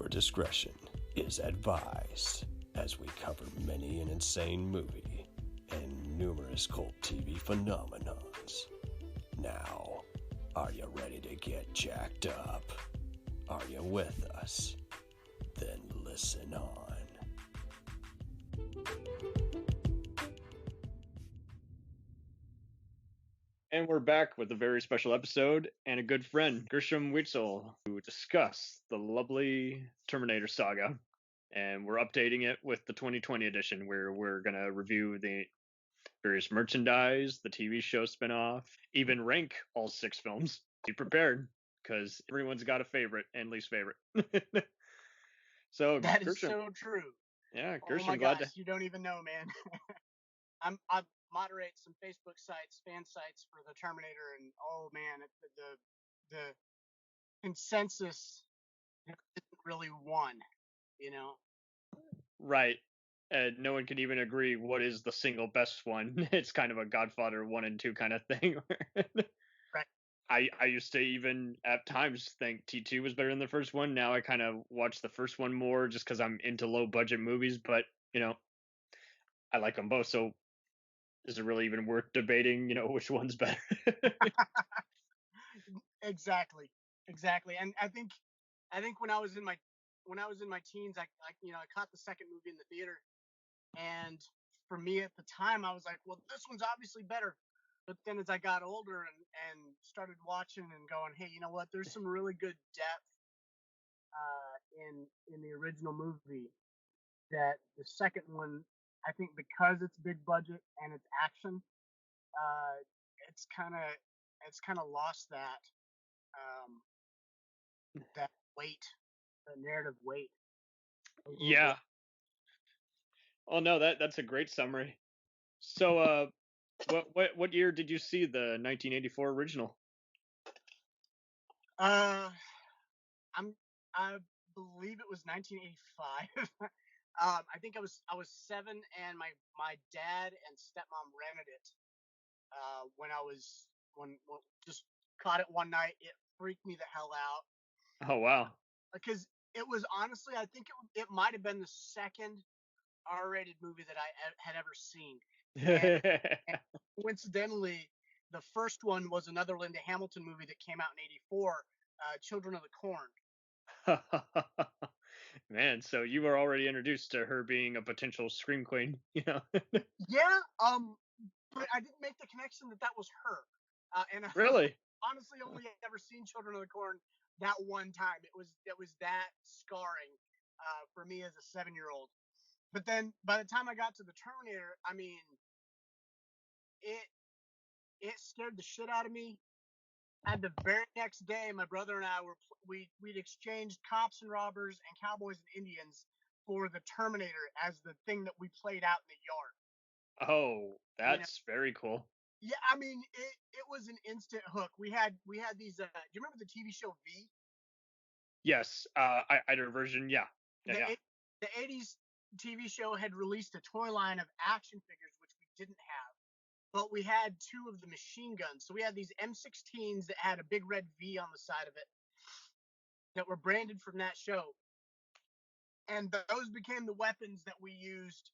discretion is advised as we cover many an insane movie and numerous cult TV phenomenons. Now, are you ready to get jacked up? Are you with us? Then listen on. And we're back with a very special episode and a good friend, Gershom Wetzel, to discuss the lovely Terminator saga. And we're updating it with the 2020 edition, where we're going to review the various merchandise, the TV show spinoff, even rank all 6 films. Be prepared, because everyone's got a favorite and least favorite. So that is Gershom, so true. yeah, Oh Gershom, my glad gosh, you don't even know, man. I moderate some Facebook sites, fan sites for the Terminator, and oh man, the consensus isn't really one, you know. Right. No one can even agree what is the single best one. It's kind of a Godfather 1 and 2 kind of thing. Right. I used to even at times think T2 was better than the first one. Now I kind of watch the first one more just because I'm into low budget movies, but you know, I like them both. So is it really even worth debating, which one's better? Exactly. And I think when I was in my teens, I caught the second movie in the theater, and for me at the time, I was like, well, this one's obviously better. But then as I got older and started watching and going, hey, you know what? There's some really good depth in the original movie that the second one, I think, because it's big budget and it's action, it's kind of lost that weight, the narrative weight. Yeah. Oh no, that's a great summary. So what year did you see the 1984 original? I believe it was 1985. I think I was 7, and my dad and stepmom rented it when just caught it one night. It freaked me the hell out. Oh wow. Because it was honestly, I think it might have been the second R-rated movie that I had ever seen. And coincidentally, the first one was another Linda Hamilton movie that came out in '84, Children of the Corn. Man, so you were already introduced to her being a potential scream queen, Yeah, but I didn't make the connection that was her. And Really? honestly only ever seen Children of the Corn that one time. It was that scarring for me as a 7-year-old. But then by the time I got to the Terminator, I mean, it scared the shit out of me. And the very next day, my brother and I we'd exchanged cops and robbers and cowboys and Indians for the Terminator as the thing that we played out in the yard. Oh, that's very cool. Yeah, I mean, it was an instant hook. We had these. Do you remember the TV show V? Yes, either version, yeah. The 80s TV show had released a toy line of action figures, which we didn't have. But we had 2 of the machine guns. So we had these M16s that had a big red V on the side of it that were branded from that show. And those became the weapons that we used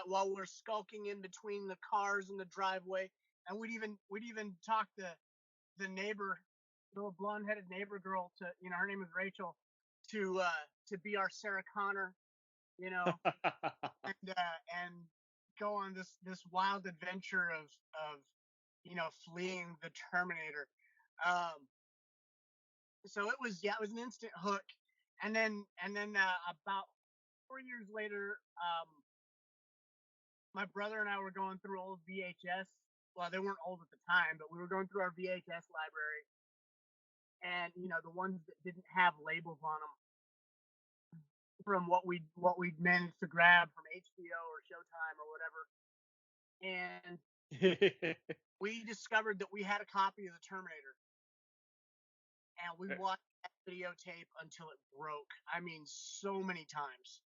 while we're skulking in between the cars in the driveway. And we'd even talk the neighbor, little blonde-headed neighbor girl, to, her name was Rachel, to be our Sarah Connor, and go on this wild adventure of fleeing the Terminator. So it was an instant hook. And then about 4 years later, my brother and I were going through old VHS. Well, they weren't old at the time, but we were going through our VHS library, and the ones that didn't have labels on them, from what we'd managed to grab from HBO or Showtime or whatever. And we discovered that we had a copy of the Terminator, and we watched that videotape until it broke. I mean, so many times.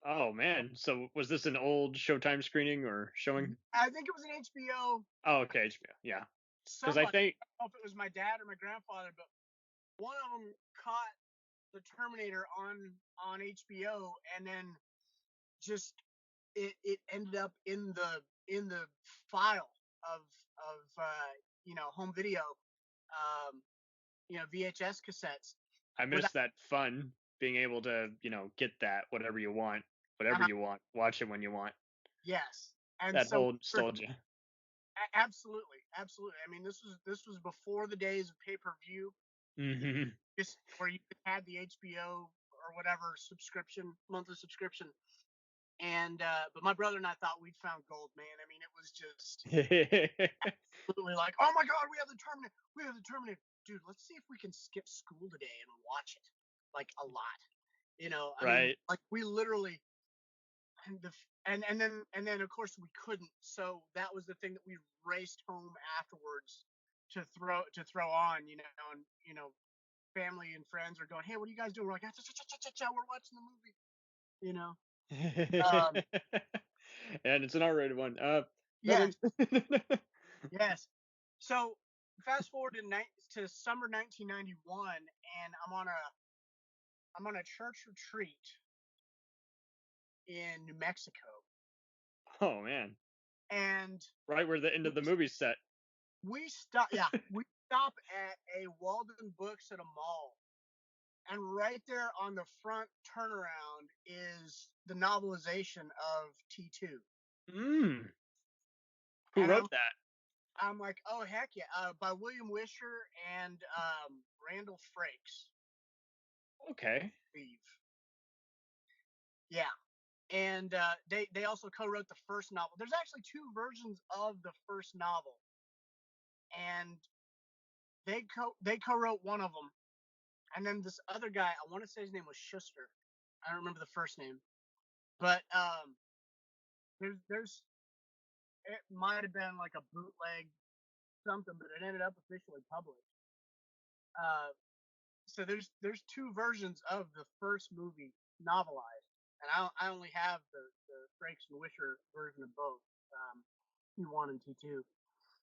Oh man, so was this an old Showtime screening or showing? I think it was an HBO. Oh, okay, HBO, yeah. Because I don't know if it was my dad or my grandfather, but one of them caught the Terminator on HBO, and then just it ended up in the file of home video, VHS cassettes. I miss that fun being able to, get that whatever you want, watch it when you want. Yes, and That so whole nostalgia. absolutely. I mean, this was before the days of pay-per-view. Mm-hmm. Just where you had the HBO or whatever monthly subscription. And but my brother and I thought we'd found gold, man. I mean, it was just absolutely like, oh my God, we have the Terminator. Dude, let's see if we can skip school today and watch it. Like a lot. I mean, Right. like we literally and then of course we couldn't. So that was the thing that we raced home afterwards to throw on, and family and friends are going, hey, what are you guys doing? We're like, we're watching the movie. And it's an R-rated one. Yes. Nothing. Yes. So fast forward to summer 1991, and I'm on a church retreat in New Mexico. Oh man. And right where the end of the movie's set. We stop at a Walden Books at a mall. And right there on the front turnaround is the novelization of T2. Who wrote that? I'm like, oh heck yeah, by William Wisher and Randall Frakes. Okay. Yeah, and they also co-wrote the first novel. There's actually two versions of the first novel, and they co-wrote one of them, and then this other guy, I want to say his name was Schuster. I don't remember the first name, but there's it might have been like a bootleg something, but it ended up officially published. So there's two versions of the first movie novelized, and I only have the Frakes and Wisher version of both, T1 and T2.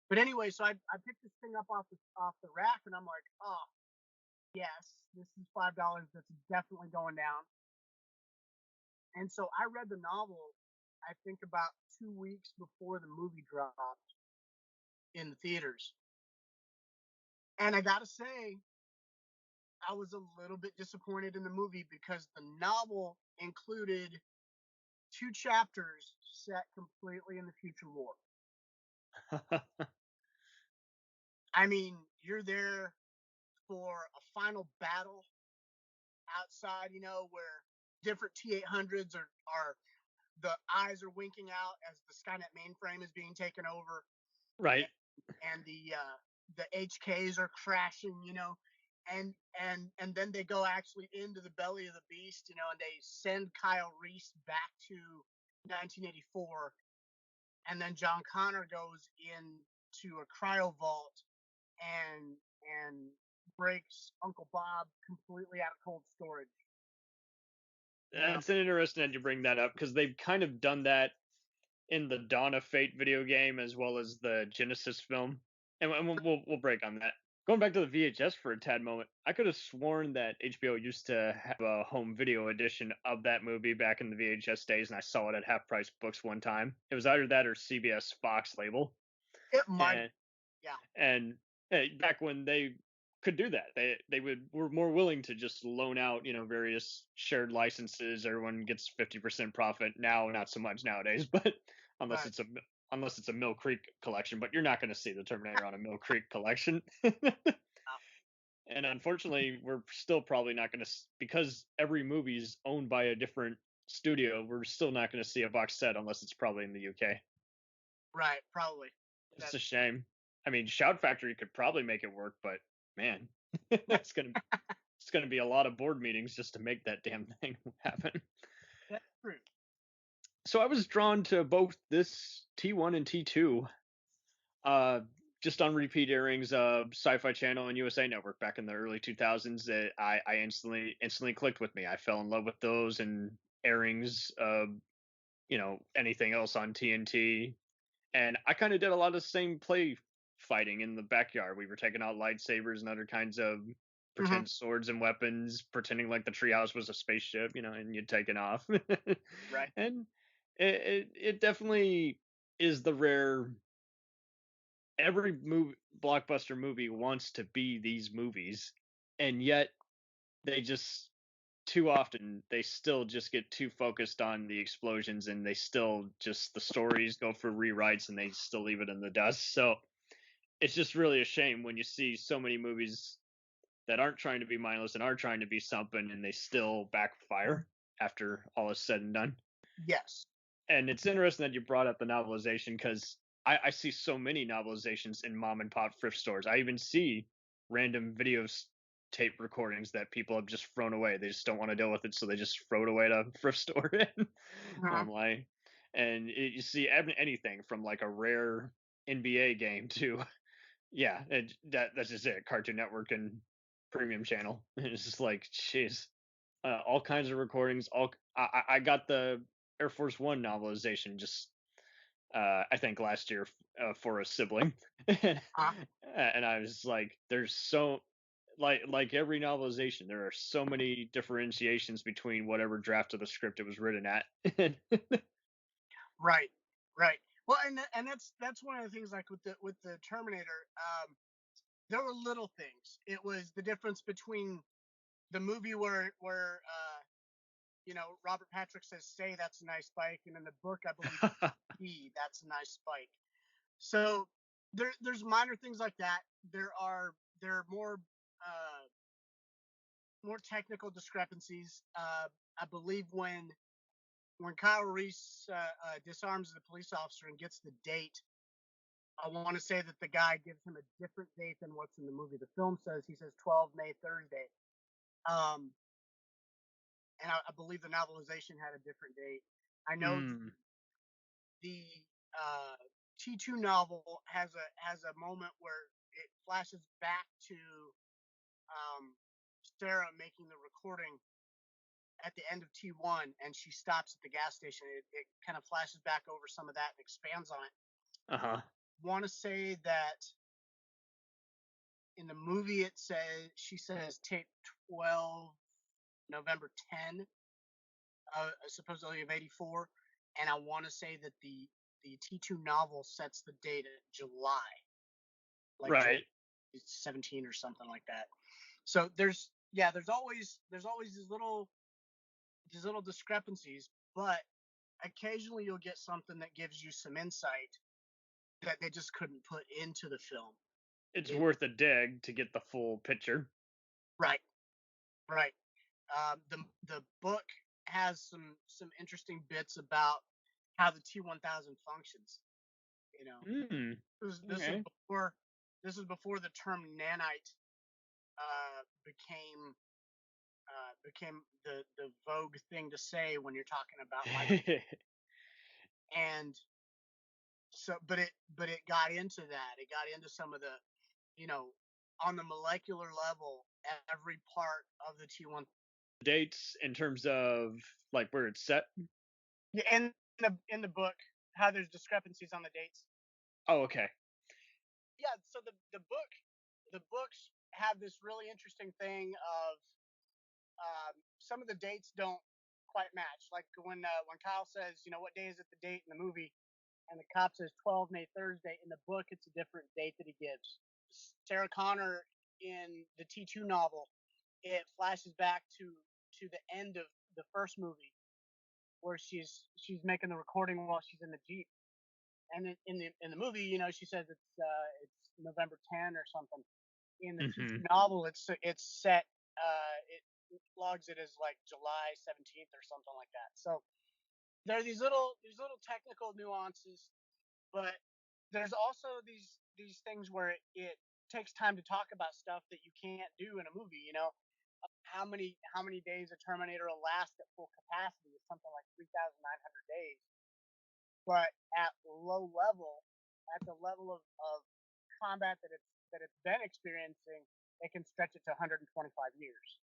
But anyway, so I picked this thing up off the rack, and I'm like, oh yes, this is $5. That's definitely going down. And so I read the novel, I think about 2 weeks before the movie dropped in the theaters. And I gotta say, I was a little bit disappointed in the movie because the novel included 2 chapters set completely in the future war. I mean, you're there for a final battle outside, where different T-800s are the eyes are winking out as the Skynet mainframe is being taken over. Right. And the HKs are crashing, and then they go actually into the belly of the beast, and they send Kyle Reese back to 1984, and then John Connor goes into a cryo vault and breaks Uncle Bob completely out of cold storage. It's interesting that you bring that up because they've kind of done that in the Dawn of Fate video game as well as the Genisys film, and we'll break on that. Going back to the VHS for a tad moment, I could have sworn that HBO used to have a home video edition of that movie back in the VHS days, and I saw it at Half Price Books one time. It was either that or CBS Fox label. It might, yeah. And back when they could do that, they were more willing to just loan out, various shared licenses. Everyone gets 50% profit. Now, not so much nowadays, but unless it's a Mill Creek collection, but you're not going to see the Terminator on a Mill Creek collection. And unfortunately, we're still probably not going to, because every movie's owned by a different studio, we're still not going to see a box set unless it's probably in the UK. Right, probably. It's a shame. I mean, Shout Factory could probably make it work, but man, it's gonna be a lot of board meetings just to make that damn thing happen. That's true. So I was drawn to both this T1 and T2, just on repeat airings of Sci-Fi Channel and USA Network back in the early 2000s. That I instantly clicked with me. I fell in love with those and airings of anything else on TNT. And I kind of did a lot of the same play fighting in the backyard. We were taking out lightsabers and other kinds of, pretend swords and weapons, pretending like the treehouse was a spaceship, and you'd taken off. Right. And it definitely is the rare. Every blockbuster movie wants to be these movies, and yet they just too often they still just get too focused on the explosions, and they still just the stories go for rewrites, and they still leave it in the dust. So it's just really a shame when you see so many movies that aren't trying to be mindless and are trying to be something, and they still backfire after all is said and done. Yes. And it's interesting that you brought up the novelization, because I see so many novelizations in mom and pop thrift stores. I even see random tape recordings that people have just thrown away. They just don't want to deal with it, so they just throw it away to a thrift store. And I'm like, and you see anything from like a rare NBA game to, yeah, that's just it. Cartoon Network and Premium Channel. It's just like, jeez, all kinds of recordings. I got the Air Force One novelization just I think last year for a sibling, and I was like, there's so like every novelization, there are so many differentiations between whatever draft of the script it was written at. Right. Right. Well, and that's one of the things, like with the Terminator. There were little things. It was the difference between the movie where Robert Patrick says, "Say that's a nice bike," and in the book, I believe, that's a nice bike. So there's minor things like that. There are more more technical discrepancies. I believe when Kyle Reese disarms the police officer and gets the date, I want to say that the guy gives him a different date than what's in the movie. The film says, he says 12 May Thursday. And I believe the novelization had a different date. I know the T2 novel has a moment where it flashes back to Sarah making the recording at the end of T1, and she stops at the gas station. It kind of flashes back over some of that and expands on it. Want to say that in the movie she says tape 12 November 10 supposedly of 84, and I want to say that the T2 novel sets the date at July, like right, 17 or something like that. So there's always these little discrepancies, but occasionally you'll get something that gives you some insight that they just couldn't put into the film. It's worth a dig to get the full picture. Right. The book has some interesting bits about how the T1000 functions. This is before the term nanite became the vogue thing to say when you're talking about life. And so, but it got into that. It got into some of the, on the molecular level, every part of the T1 dates in terms of like where it's set. Yeah, in the book, how there's discrepancies on the dates. Oh, okay. Yeah, so the books have this really interesting thing of some of the dates don't quite match. Like when Kyle says, what day is it, the date in the movie, and the cop says 12 May Thursday. In the book, it's a different date that he gives. Sarah Connor in the T2 novel, it flashes back to the end of the first movie, where she's making the recording while she's in the Jeep. And in the movie, she says it's November 10 or something. In the T2 novel, it's set. It logs it as like July 17th or something like that. So there are these little technical nuances, but there's also these things where it takes time to talk about stuff that you can't do in a movie. How many days a Terminator will last at full capacity is something like 3,900 days. But at low level, at the level of combat that it's been experiencing, it can stretch it to 125 years.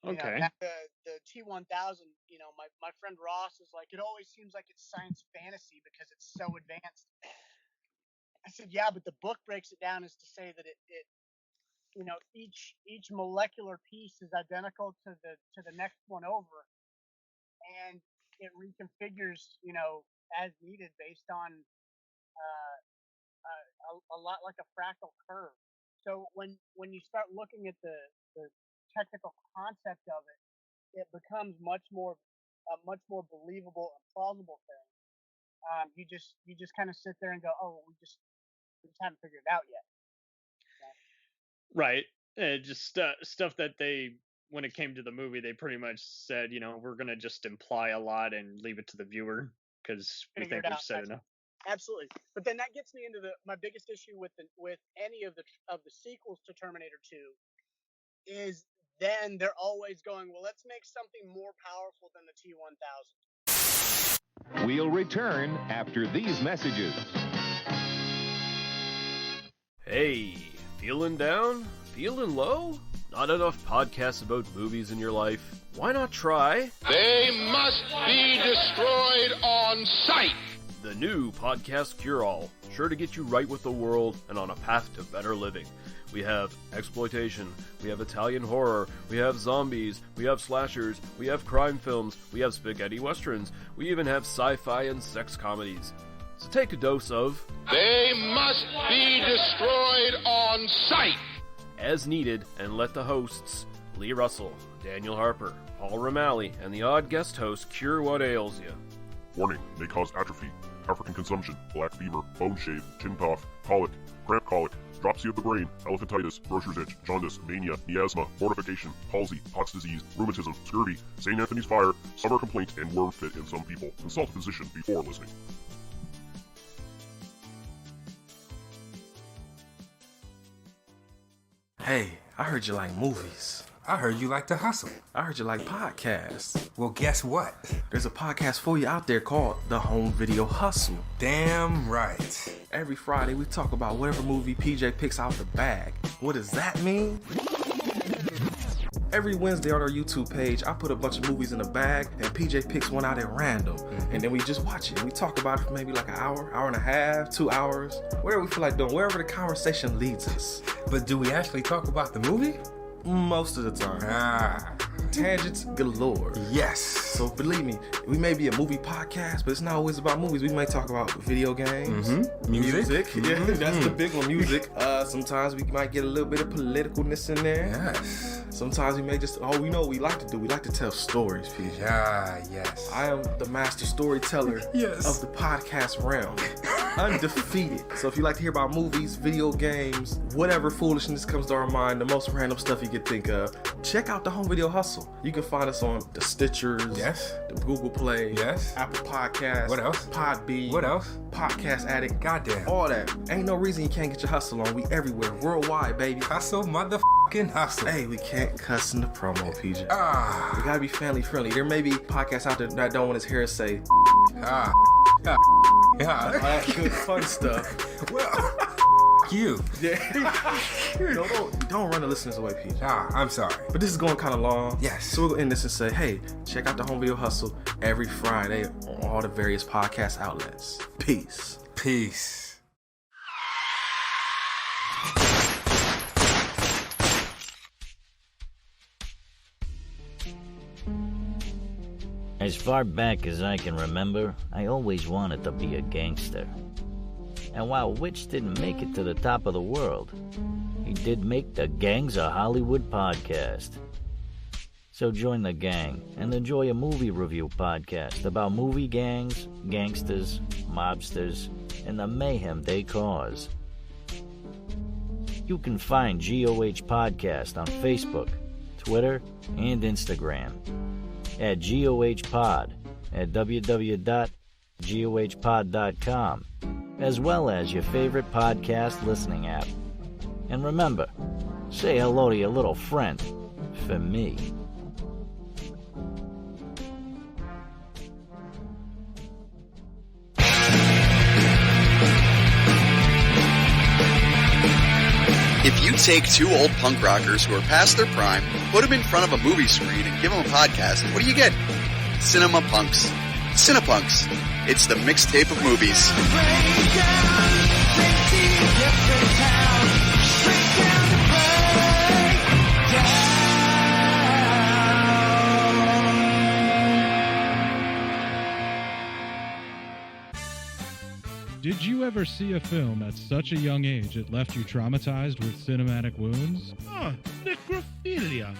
Okay. The T1000, my friend Ross is like, it always seems like it's science fantasy because it's so advanced. I said, yeah, but the book breaks it down as to say that each molecular piece is identical to the next one over, and it reconfigures, as needed based on a lot like a fractal curve. So when you start looking at the technical concept of it, it becomes a much more believable and plausible thing. You just kind of sit there and go, oh, we just haven't figured it out yet. Right. Just stuff that they, when it came to the movie, they pretty much said, we're going to just imply a lot and leave it to the viewer because we think we've said enough. Absolutely. But then that gets me into my biggest issue with any of the sequels to Terminator 2 is then they're always going, well, let's make something more powerful than the T-1000. We'll return after these messages. Hey, feeling down? Feeling low? Not enough podcasts about movies in your life? Why not try? They must be destroyed on sight! The new Podcast Cure-All, sure to get you right with the world and on a path to better living. We have exploitation, we have Italian horror, we have zombies, we have slashers, we have crime films, we have spaghetti westerns, we even have sci-fi and sex comedies. So take a dose of... They must be destroyed on sight! As needed, and let the hosts, Lee Russell, Daniel Harper, Paul Romali, and the odd guest host cure what ails you. Warning, may cause atrophy, African consumption, black fever, bone shave, chin cough, colic, cramp colic, dropsy of the brain, elephantitis, grocer's itch, jaundice, mania, miasma, mortification, palsy, Pott's disease, rheumatism, scurvy, St. Anthony's fire, summer complaint, and worm fit in some people. Consult a physician before listening. Hey, I heard you like movies. I heard you like to hustle. I heard you like podcasts. Well, guess what? There's a podcast for you out there called The Home Video Hustle. Damn right. Every Friday, we talk about whatever movie PJ picks out the bag. What does that mean? Every Wednesday on our YouTube page, I put a bunch of movies in a bag, and PJ picks one out at random. And then we just watch it. We talk about it for maybe like an hour, hour and a half, 2 hours, whatever we feel like doing, wherever the conversation leads us. But do we actually talk about the movie? Most of the time. Tangents galore. Yes. So believe me, we may be a movie podcast, but it's not always about movies. We may talk about video games, music. Yeah, that's the big one, music. Sometimes we might get a little bit of politicalness in there. Yes. Sometimes we may just, we know what we like to do. We like to tell stories, PJ. Yes. I am the master storyteller of the podcast realm. Undefeated. So if you like to hear about movies, video games, whatever foolishness comes to our mind, the most random stuff you could think of, check out the Home Video Hustle. You can find us on the Stitchers, the Google Play, Apple Podcasts, what else? Podbean, what else? Podcast Addict, goddamn, all that. Ain't no reason you can't get your hustle on. We everywhere, worldwide, baby. Hustle, motherfucking hustle. Hey, we can't cuss in the promo, PJ. We gotta be family friendly. There may be podcasts out there that don't want his hair say good fun stuff. Well, you. Don't run the listeners away, PJ. I'm sorry. But this is going kind of long. Yes. So we're going to end this and say, hey, check out the Home Video Hustle every Friday on all the various podcast outlets. Peace. Peace. As far back as I can remember, I always wanted to be a gangster. And while Witch didn't make it to the top of the world, he did make the Gangs of Hollywood podcast. So join the gang and enjoy a movie review podcast about movie gangs, gangsters, mobsters, and the mayhem they cause. You can find GOH Podcast on Facebook, Twitter, and Instagram at GOH Pod at www.gohpod.com, as well as your favorite podcast listening app. And remember, say hello to your little friend for me. If you take two old punk rockers who are past their prime, put them in front of a movie screen and give them a podcast, what do you get? Cinema Punks. Cinepunks. It's the mixtape of movies. Break down, 50 different towns. Break down the Did you ever see a film at such a young age it left you traumatized with cinematic wounds? Necrophilia.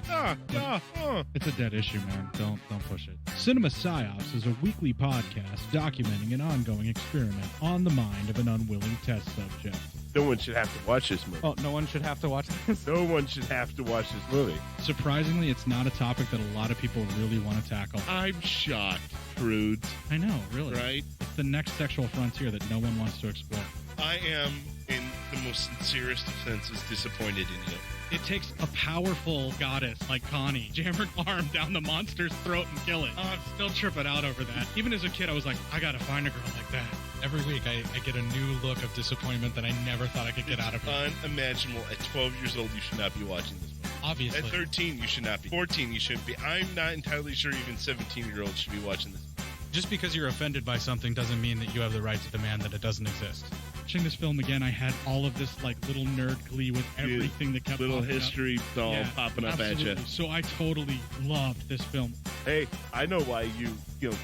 It's a dead issue, man. Don't push it. Cinema Psyops is a weekly podcast documenting an ongoing experiment on the mind of an unwilling test subject. No one should have to watch this movie. Oh, no one should have to watch this? No one should have to watch this movie. Surprisingly, it's not a topic that a lot of people really want to tackle. I'm shocked, prudes. I know, really. Right? It's the next sexual frontier that no one wants to explore. I am, in the most sincerest of senses, disappointed in you. It takes a powerful goddess like Connie, jam her arm down the monster's throat and kill it. Oh, I'm still tripping out over that. Even as a kid, I was like, I gotta find a girl like that. Every week, I get a new look of disappointment that I never thought I could get out of it. Unimaginable. At 12 years old, you should not be watching this movie. Obviously. At 13, you should not be. 14, you shouldn't be. I'm not entirely sure even 17-year-olds should be watching this. Just because you're offended by something doesn't mean that you have the right to demand that it doesn't exist. Watching this film again, I had all of this like little nerd glee with everything that kept little popping history up. doll popping up absolutely. at you. So I totally loved this film. Hey, I know why you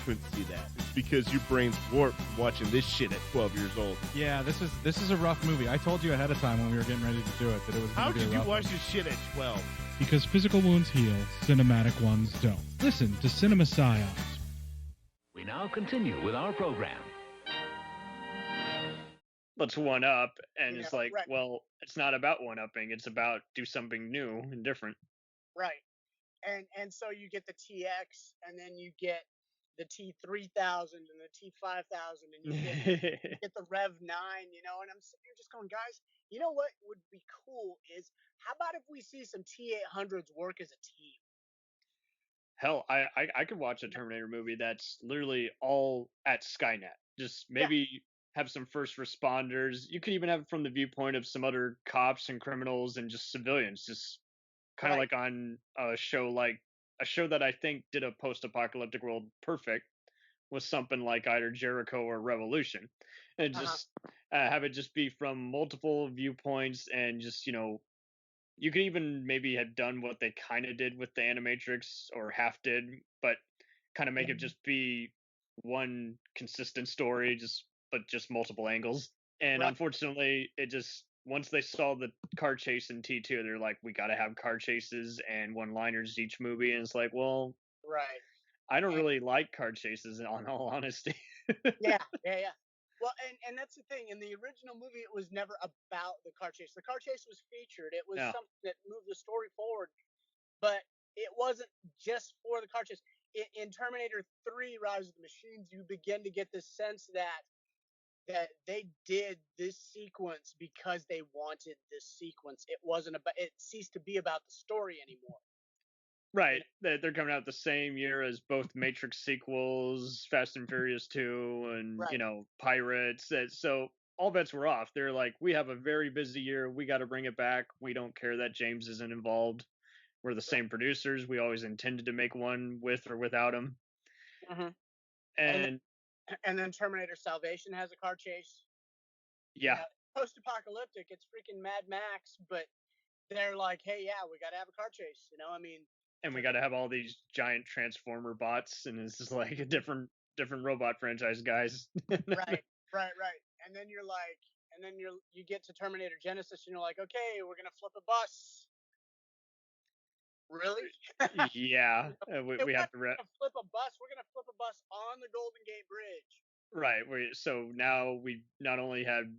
couldn't see that. It's because your brain's warped from watching this shit at 12 years old. Yeah, this is a rough movie. I told you ahead of time when we were getting ready to do it that it was. How could you watch this shit at 12? Because physical wounds heal, cinematic ones don't. Listen to Cinema Psyops. We now continue with our program. Let's one up, and it's like, right. Well, it's not about one upping. It's about do something new and different. Right, and so you get the TX, and then you get the T3000 and the T5000, and you get the Rev 9. You know, and I'm sitting here just going, guys, you know what would be cool is how about if we see some T800s work as a team? Hell, I could watch a Terminator movie that's literally all at Skynet. Just maybe have some first responders. You could even have it from the viewpoint of some other cops and criminals and just civilians. Just kind of like on a show that I think did a post-apocalyptic world perfect was something like either Jericho or Revolution. And just have it just be from multiple viewpoints and just, you know, you could even maybe have done what they kind of did with the Animatrix or half did, but kind of make it just be one consistent story, but just multiple angles. And unfortunately, it just, once they saw the car chase in T2, they're like, we got to have car chases and one-liners each movie. And it's like, well, I don't really like car chases, in all honesty. Yeah. Well, and that's the thing. In the original movie, it was never about the car chase. The car chase was featured. It was something that moved the story forward, but it wasn't just for the car chase. In Terminator 3: Rise of the Machines, you begin to get this sense that they did this sequence because they wanted this sequence. It wasn't about. It ceased to be about the story anymore. Right. They're coming out the same year as both Matrix sequels, Fast and Furious 2, and, you know, Pirates. So all bets were off. They're like, we have a very busy year. We got to bring it back. We don't care that James isn't involved. We're the same producers. We always intended to make one with or without him. And then Terminator Salvation has a car chase. Yeah. Post-apocalyptic, it's freaking Mad Max, but they're like, hey, yeah, we got to have a car chase. You know, I mean. And we got to have all these giant Transformer bots, and it's just like a different robot franchise, guys. Right. And then you're like, you get to Terminator Genisys, and you're like, okay, we're gonna flip a bus. Really? Yeah, we have to flip a bus. We're gonna flip a bus on the Golden Gate Bridge. Right. So now we not only have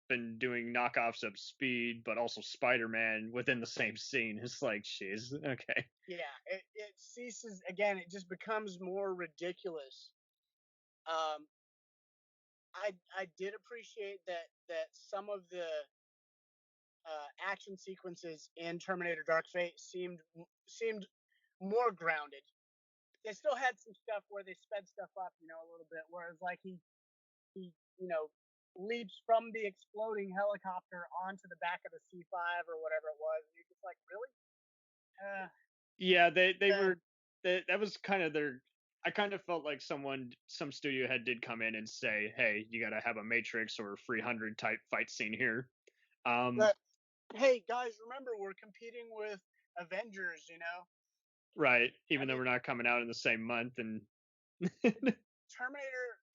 been doing knockoffs of Speed, but also Spider-Man within the same scene. It's like, jeez, okay. Yeah, it ceases again. It just becomes more ridiculous. I did appreciate that some of the action sequences in Terminator Dark Fate seemed more grounded. They still had some stuff where they sped stuff up, you know, a little bit. Whereas like he you know, leaps from the exploding helicopter onto the back of the C5 or whatever it was, and you're just like, really? Yeah, they were. That was kind of their. I kind of felt like some studio head did come in and say, "Hey, you got to have a Matrix or 300 type fight scene here." But, hey guys, remember we're competing with Avengers, you know. Right, even though we're not coming out in the same month, and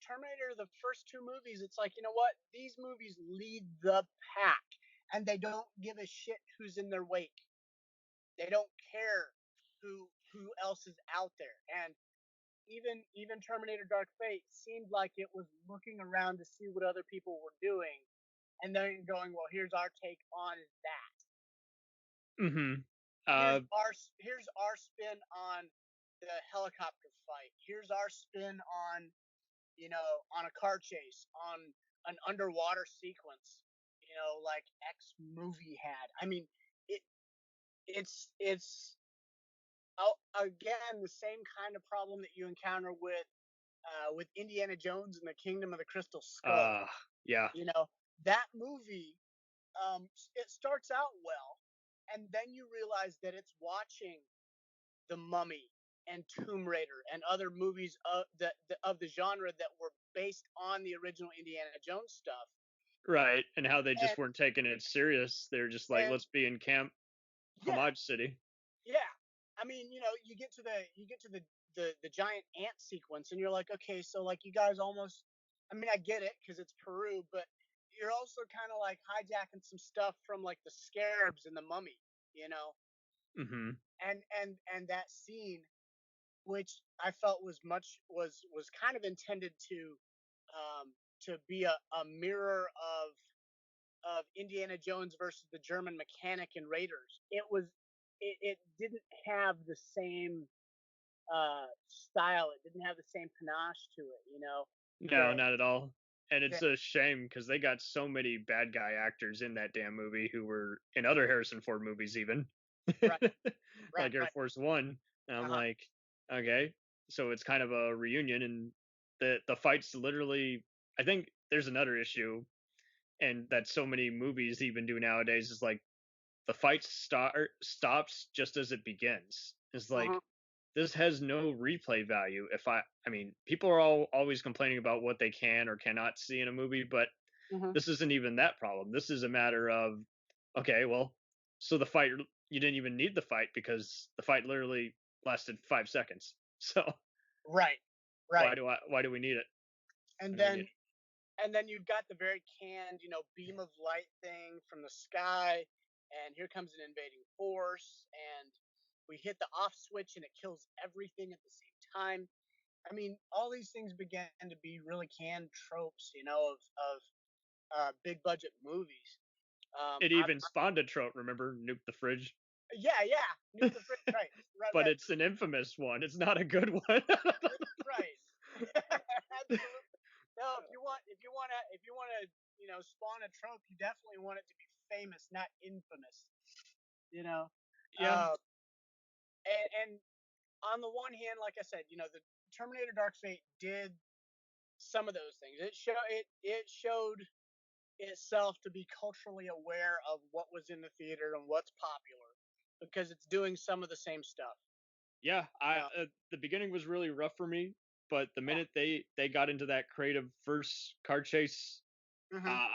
Terminator, the first two movies, it's like, you know what? These movies lead the pack, and they don't give a shit who's in their wake. They don't care who else is out there. And even Terminator Dark Fate seemed like it was looking around to see what other people were doing, and then going, well, here's our take on that. Mm-hmm. Here's our spin on the helicopter fight. Here's our spin on, on a car chase, on an underwater sequence, like X movie had. I mean, it's again the same kind of problem that you encounter with Indiana Jones and the Kingdom of the Crystal Skull. Yeah. That movie, it starts out well, and then you realize that it's watching The Mummy and Tomb Raider and other movies of the genre that were based on the original Indiana Jones stuff. Right, and how they just weren't taking it serious. They're just like, let's be in Camp Homage City. Yeah, I mean, you get to the giant ant sequence, and you're like, okay, so like you guys almost, I mean, I get it because it's Peru, but you're also kind of like hijacking some stuff from like the scarabs and the Mummy, Mm-hmm. And that scene, which I felt was kind of intended to be a mirror of Indiana Jones versus the German mechanic in Raiders. It didn't have the same style. It didn't have the same panache to it, No, not at all. And it's a shame because they got so many bad guy actors in that damn movie who were in other Harrison Ford movies even. Like Air Force One. And I'm like, okay, so it's kind of a reunion, and the fights literally, I think there's another issue, and that so many movies even do nowadays, is like the fight stops just as it begins. It's like, this has no replay value. I mean, people are always complaining about what they can or cannot see in a movie, but this isn't even that problem. This is a matter of, okay, well, so the fight, you didn't even need the fight because the fight literally lasted 5 seconds. So right. Why do we need it? And then you've got the very canned, beam of light thing from the sky, and here comes an invading force, and we hit the off switch and it kills everything at the same time. I mean, all these things began to be really canned tropes, of big budget movies. It even spawned a trope, remember? Nuke the fridge. Yeah, nuke the fridge, right. But it's an infamous one. It's not a good one. Right. Absolutely. No, if you want to, spawn a trope, you definitely want it to be famous, not infamous. Yeah. And on the one hand, like I said, the Terminator Dark Fate did some of those things. It showed itself to be culturally aware of what was in the theater and what's popular, because it's doing some of the same stuff. Yeah, the beginning was really rough for me, but the minute they got into that creative first car chase,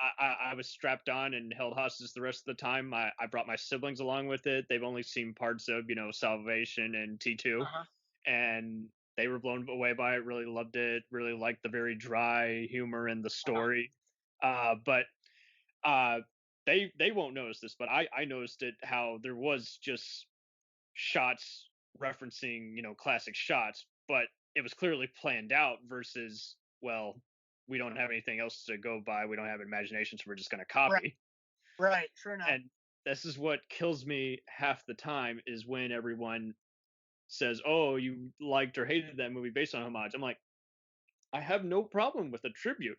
I was strapped on and held hostage the rest of the time. I brought my siblings along with it. They've only seen parts of, Salvation and T2, and they were blown away by it, really loved it, really liked the very dry humor in the story. But they won't notice this, but I noticed it, how there was just shots referencing, classic shots, but it was clearly planned out versus, well, we don't have anything else to go by. We don't have imagination, so we're just going to copy. Right, true enough. And this is what kills me half the time, is when everyone says, oh, you liked or hated that movie based on homage. I'm like, I have no problem with a tribute.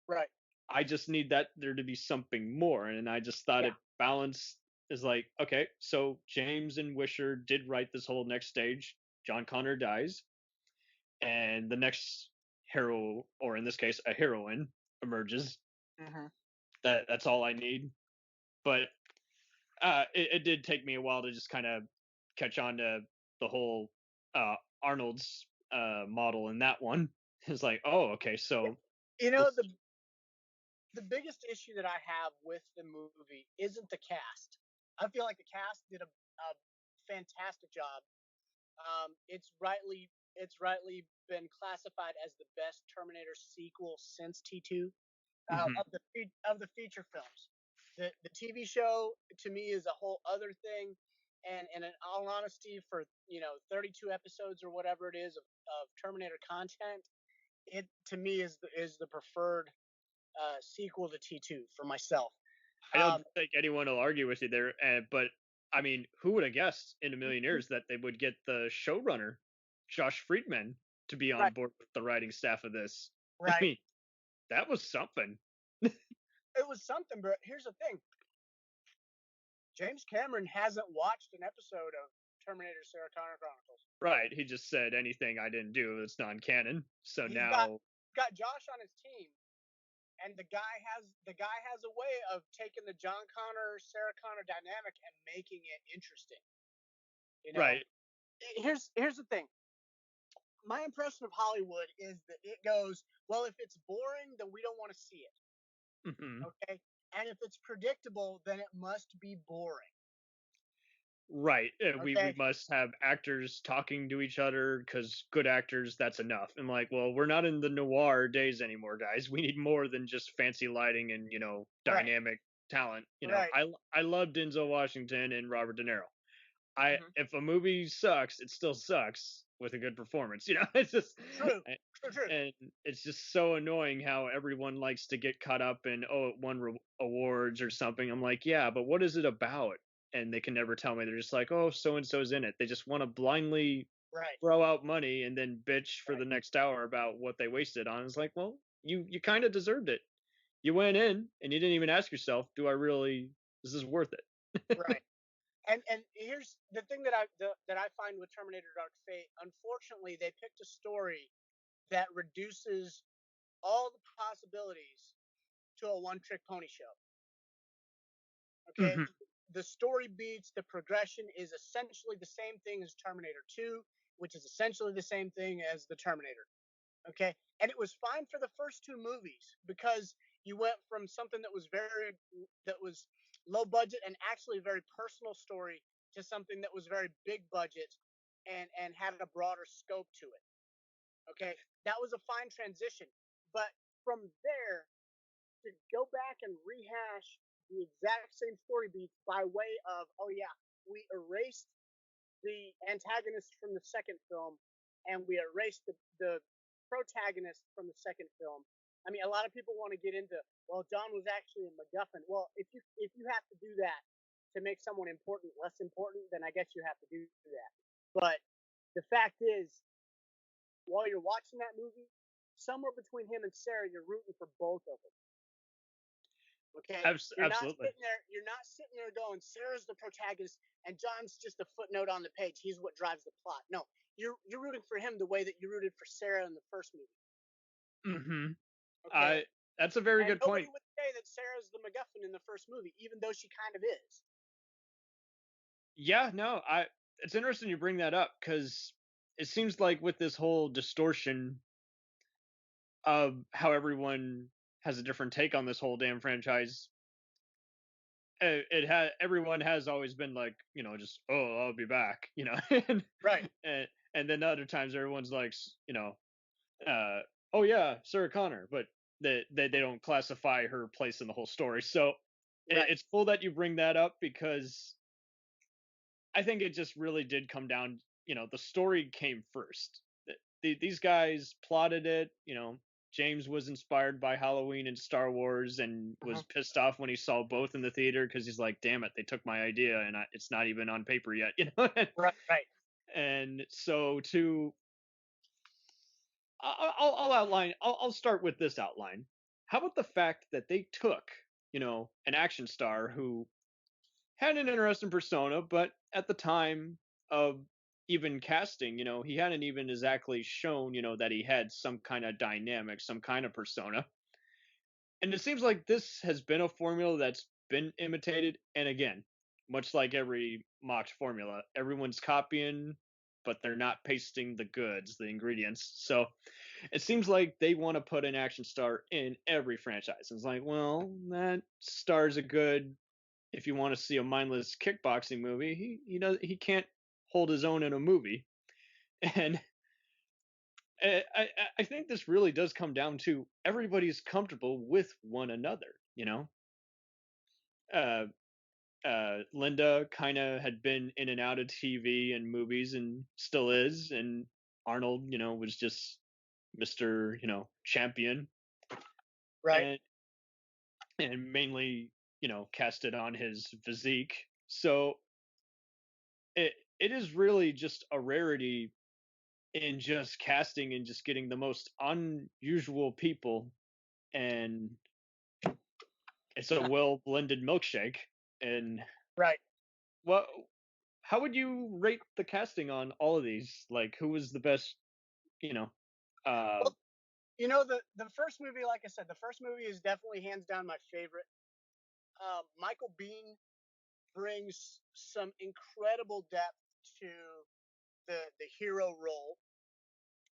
Right. I just need that there to be something more. And I just thought it balanced, is like, okay, so James and Wisher did write this whole next stage. John Connor dies, and the next hero, or in this case, a heroine, emerges. That's all I need. But it did take me a while to just kind of catch on to the whole Arnold's model in that one. It's like, oh, okay, so the biggest issue that I have with the movie isn't the cast. I feel like the cast did a fantastic job. It's rightly been classified as the best Terminator sequel since T2 Mhm. of the feature films. The TV show to me is a whole other thing, and in all honesty, for 32 episodes or whatever it is of Terminator content, it to me is the preferred sequel to T2 for myself. I don't think anyone will argue with you there, but I mean, who would have guessed in a million years that they would get the showrunner, Josh Friedman, to be on Right. board with the writing staff of this? I Right. mean, that was something. It was something, but here's the thing. James Cameron hasn't watched an episode of Terminator Sarah Connor Chronicles. Right. He just said anything I didn't do is non-canon. So He's now got Josh on his team, and the guy has a way of taking the John Connor Sarah Connor dynamic and making it interesting. Right. Here's the thing. My impression of Hollywood is that it goes, well, if it's boring, then we don't want to see it. Mhm. Okay? And if it's predictable, then it must be boring. Right. We Okay. must have actors talking to each other because good actors, that's enough. And like, well, we're not in the noir days anymore, guys. We need more than just fancy lighting and, Right. dynamic talent. Right. I love Denzel Washington and Robert De Niro. Mhm. If a movie sucks, it still sucks with a good performance. It's just True. and it's just so annoying how everyone likes to get caught up in it won awards or something. I'm like, yeah, but what is it about? And they can never tell me. They're just like, oh, so and so's in it. They just want to blindly Right. throw out money and then bitch for the next hour about what they wasted on. It's like, well, you kind of deserved it. You went in and you didn't even ask yourself, is this worth it? Right. And here's the thing that I find with Terminator Dark Fate. Unfortunately, they picked a story that reduces all the possibilities to a one-trick pony show. Okay? Mhm. The story beats, the progression is essentially the same thing as Terminator 2, which is essentially the same thing as the Terminator. Okay? And it was fine for the first two movies because you went from something that was low budget and actually a very personal story to something that was very big budget and had a broader scope to it. Okay? That was a fine transition. But from there to go back and rehash the exact same story beats by way of, oh yeah, we erased the antagonist from the second film and we erased the protagonist from the second film. I mean, a lot of people want to get into, well, John was actually a MacGuffin. Well, if you have to do that to make someone important less important, then I guess you have to do that. But the fact is, while you're watching that movie, somewhere between him and Sarah, you're rooting for both of them. Okay, Absolutely. You're not sitting there going, Sarah's the protagonist and John's just a footnote on the page. He's what drives the plot. No, you're rooting for him the way that you rooted for Sarah in the first movie. Mm-hmm. Okay, that's a very good point. Nobody would say that Sarah's the MacGuffin in the first movie, even though she kind of is. Yeah, no, it's interesting you bring that up because it seems like with this whole distortion of how everyone has a different take on this whole damn franchise, everyone has always been like, just, oh, I'll be back, Right. And then other times everyone's like, oh yeah, Sarah Connor, but they don't classify her place in the whole story. So Right. it's cool that you bring that up because I think it just really did come down, the story came first. These guys plotted it, James was inspired by Halloween and Star Wars and was pissed off when he saw both in the theater because he's like, damn it, they took my idea and it's not even on paper yet, Right. And so I'll outline, I'll start with this outline. How about the fact that they took, an action star who had an interesting persona, but at the time of even casting, he hadn't even exactly shown, that he had some kind of dynamic, some kind of persona. And it seems like this has been a formula that's been imitated. And again, much like every mocked formula, everyone's copying, but they're not pasting the goods, the ingredients. So it seems like they want to put an action star in every franchise. It's like, well, that star's a good, if you want to see a mindless kickboxing movie, he can't hold his own in a movie. And I think this really does come down to everybody's comfortable with one another, you know. Uh, Linda kind of had been in and out of TV and movies and still is, and Arnold, was just Mr. Champion, Right. and mainly, casted on his physique. So it is really just a rarity in just casting and just getting the most unusual people, and it's a well blended milkshake. And Right. what how would you rate the casting on all of these? Like, who was the best? You know, uh, well, the first movie, like I said, the first movie is definitely hands down my favorite. Michael Biehn brings some incredible depth to the hero role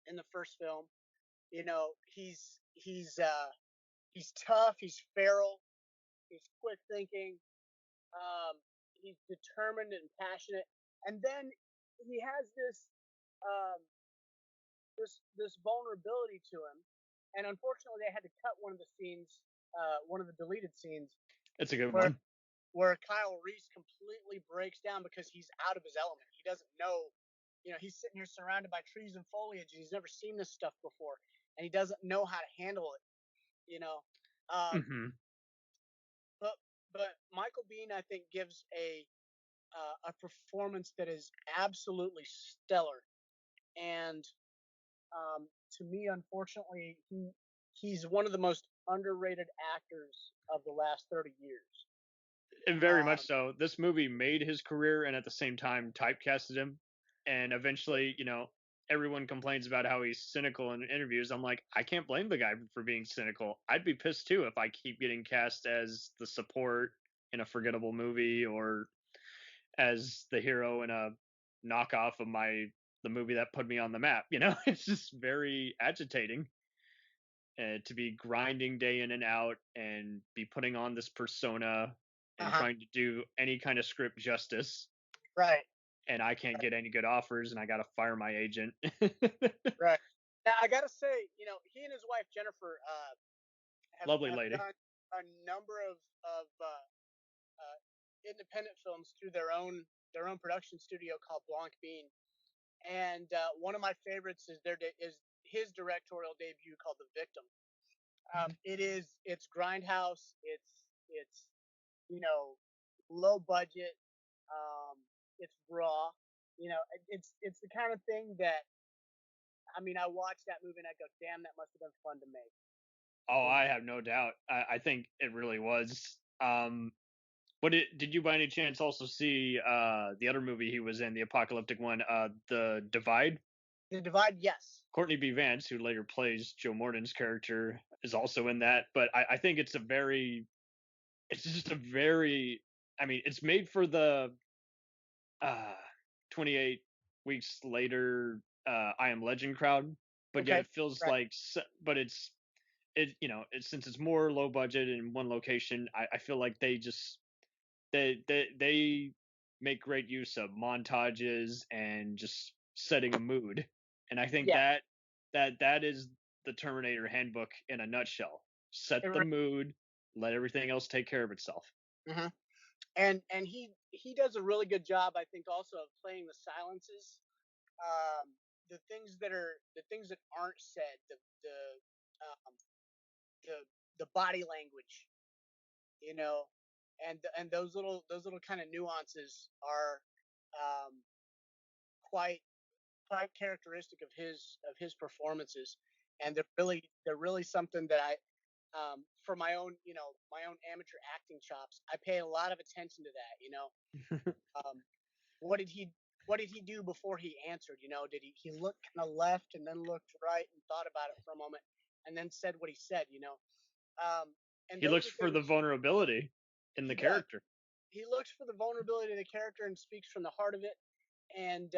in the first film. He's tough, he's feral, he's quick thinking, um, he's determined and passionate, and then he has um, this vulnerability to him. And unfortunately, they had to cut one of the scenes, one of the deleted scenes, it's a good where one. where Kyle Reese completely breaks down because he's out of his element. He doesn't know, he's sitting here surrounded by trees and foliage, and he's never seen this stuff before, and he doesn't know how to handle it. You know, um, Hmm. but Michael Biehn, I think, gives a performance that is absolutely stellar, and to me, unfortunately, he's one of the most underrated actors of the last 30 years. And very much so. This movie made his career and at the same time typecasted him. And eventually, everyone complains about how he's cynical in interviews. I'm like, I can't blame the guy for being cynical. I'd be pissed too if I keep getting cast as the support in a forgettable movie, or as the hero in a knockoff of the movie that put me on the map. It's just very agitating. To be grinding day in and out and be putting on this persona and trying to do any kind of script justice. Right. And I can't get any good offers, and I got to fire my agent. Right. Now, I got to say, he and his wife, Jennifer, have lady. done a number of independent films through their own production studio called Blanc Bean. And one of my favorites is his directorial debut called The Victim. It's grindhouse. It's low budget. It's raw. It's the kind of thing that, I watched that movie and I go, damn, that must have been fun to make. Oh, I have no doubt. I think it really was. Did you by any chance also see the other movie he was in, the apocalyptic one, The Divide? The Divide, yes. Courtney B. Vance, who later plays Joe Morton's character, is also in that. But I think it's just a very, it's made for the 28 weeks later I Am Legend crowd, but yet it feels like, but it's since it's more low budget in one location, I feel like they make great use of montages and just setting a mood. And I think that is the Terminator handbook in a nutshell. Set the mood, let everything else take care of itself. Mm-hmm. And he does a really good job, I think, also of playing the silences, the things that aren't said, the body language, and those little kind of nuances are quite characteristic of his performances, and they're really something that I, for my own amateur acting chops, I pay a lot of attention to that. What did he do before he answered? Did he look kind of left and then looked right and thought about it for a moment and then said what he said? And he looks for the vulnerability in the character. He looks for the vulnerability of the character and speaks from the heart of it. And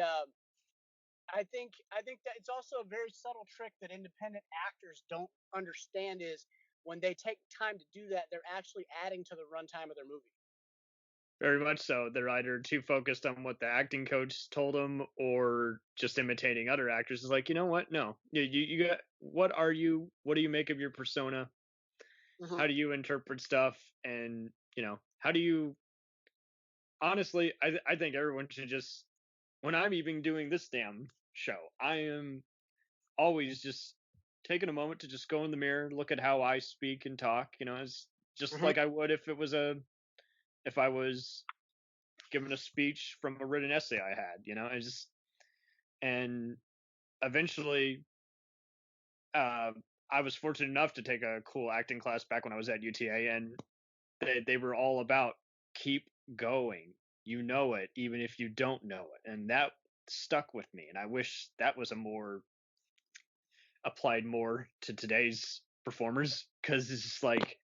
I think that it's also a very subtle trick that independent actors don't understand, is when they take time to do that, they're actually adding to the runtime of their movie. Very much so. They're either too focused on what the acting coach told them or just imitating other actors. It's like, you know what? No. You got, what are you? What do you make of your persona? Mhm. How do you interpret stuff? And, how do you, honestly, I think everyone should just, when I'm even doing this damn show, I am always just taking a moment to just go in the mirror, look at how I speak and talk, it's just Mhm. like I would if I was given a speech from a written essay I had, and eventually, I was fortunate enough to take a cool acting class back when I was at UTA, and they were all about keep going. You know it, even if you don't know it. And that stuck with me. And I wish that was applied more to today's performers, because it's just like,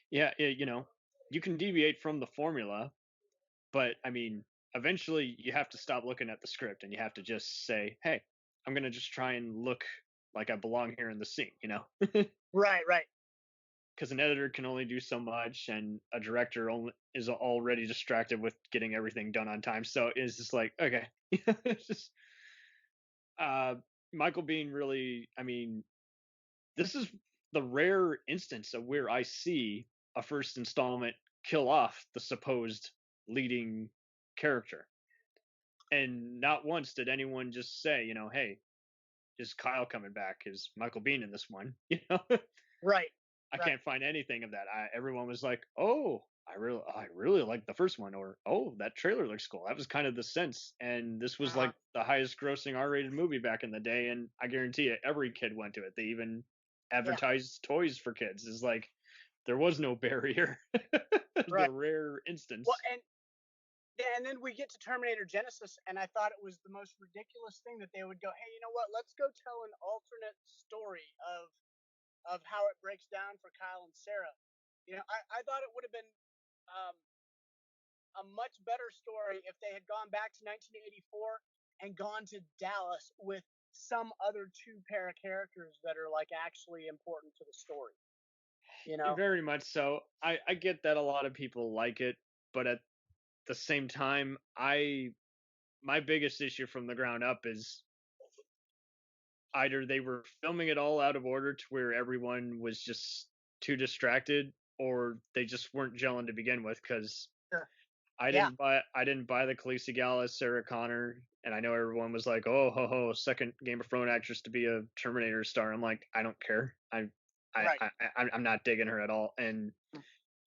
yeah, you can deviate from the formula, but I mean, eventually you have to stop looking at the script and you have to just say, hey, I'm going to just try and look like I belong here in the scene, Right. because an editor can only do so much, and a director is already distracted with getting everything done on time. So it's just like, okay, it's just Michael Biehn really. I mean, this is the rare instance of where I see a first installment kill off the supposed leading character, and not once did anyone just say, hey, is Kyle coming back? Is Michael Biehn in this one? Right. I can't find anything of that. Everyone was like, "Oh, I really like the first one," or "Oh, that trailer looks cool." That was kind of the sense, and this was like the highest-grossing R-rated movie back in the day, and I guarantee you, every kid went to it. They even advertised toys for kids. It's like there was no barrier. Right. The rare instance. Well, and then we get to Terminator Genisys, and I thought it was the most ridiculous thing that they would go, "Hey, you know what? Let's go tell an alternate story of how it breaks down for Kyle and Sarah." I thought it would have been a much better story if they had gone back to 1984 and gone to Dallas with some other two pair of characters that are like actually important to the story. Very much so. I get that a lot of people like it, but at the same time, my biggest issue from the ground up is either they were filming it all out of order to where everyone was just too distracted, or they just weren't gelling to begin with. Because I didn't buy the Khaleesi gal as Sarah Connor, and I know everyone was like, "Oh, ho ho, second Game of Thrones actress to be a Terminator star." I'm like, I don't care. I'm not digging her at all. And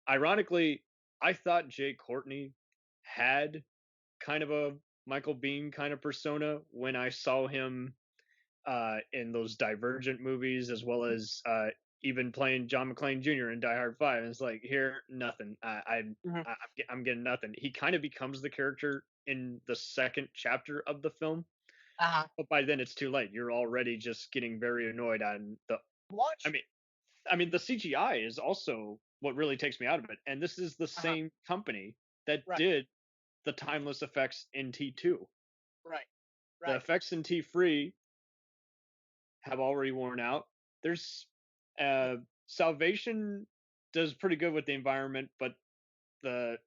ironically, I thought Jay Courtney had kind of a Michael Biehn kind of persona when I saw him in those Divergent movies, as well as even playing John McClane Jr. in Die Hard 5. And it's like, here, nothing. I'm getting nothing. He kind of becomes the character in the second chapter of the film, but by then it's too late. You're already just getting very annoyed on the watch. I mean, the CGI is also what really takes me out of it. And this is the same company that did the timeless effects in T2. Right. The effects in T3 have already worn out. There's Salvation does pretty good with the environment, but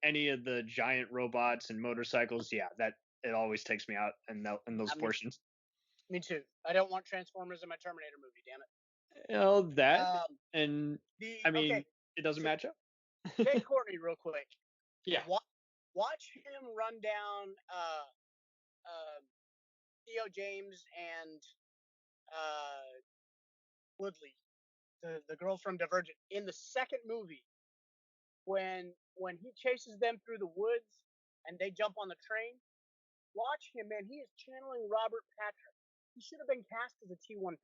any of the giant robots and motorcycles, that it always takes me out in those portions. Me too. I don't want Transformers in my Terminator movie. Damn it. And it doesn't match up. Jay Courtney, real quick. Yeah. Watch him run down Theo James and Woodley, the girl from Divergent, in the second movie, when he chases them through the woods and they jump on the train. Watch him, man. He is channeling Robert Patrick. He should have been cast as a T-1000.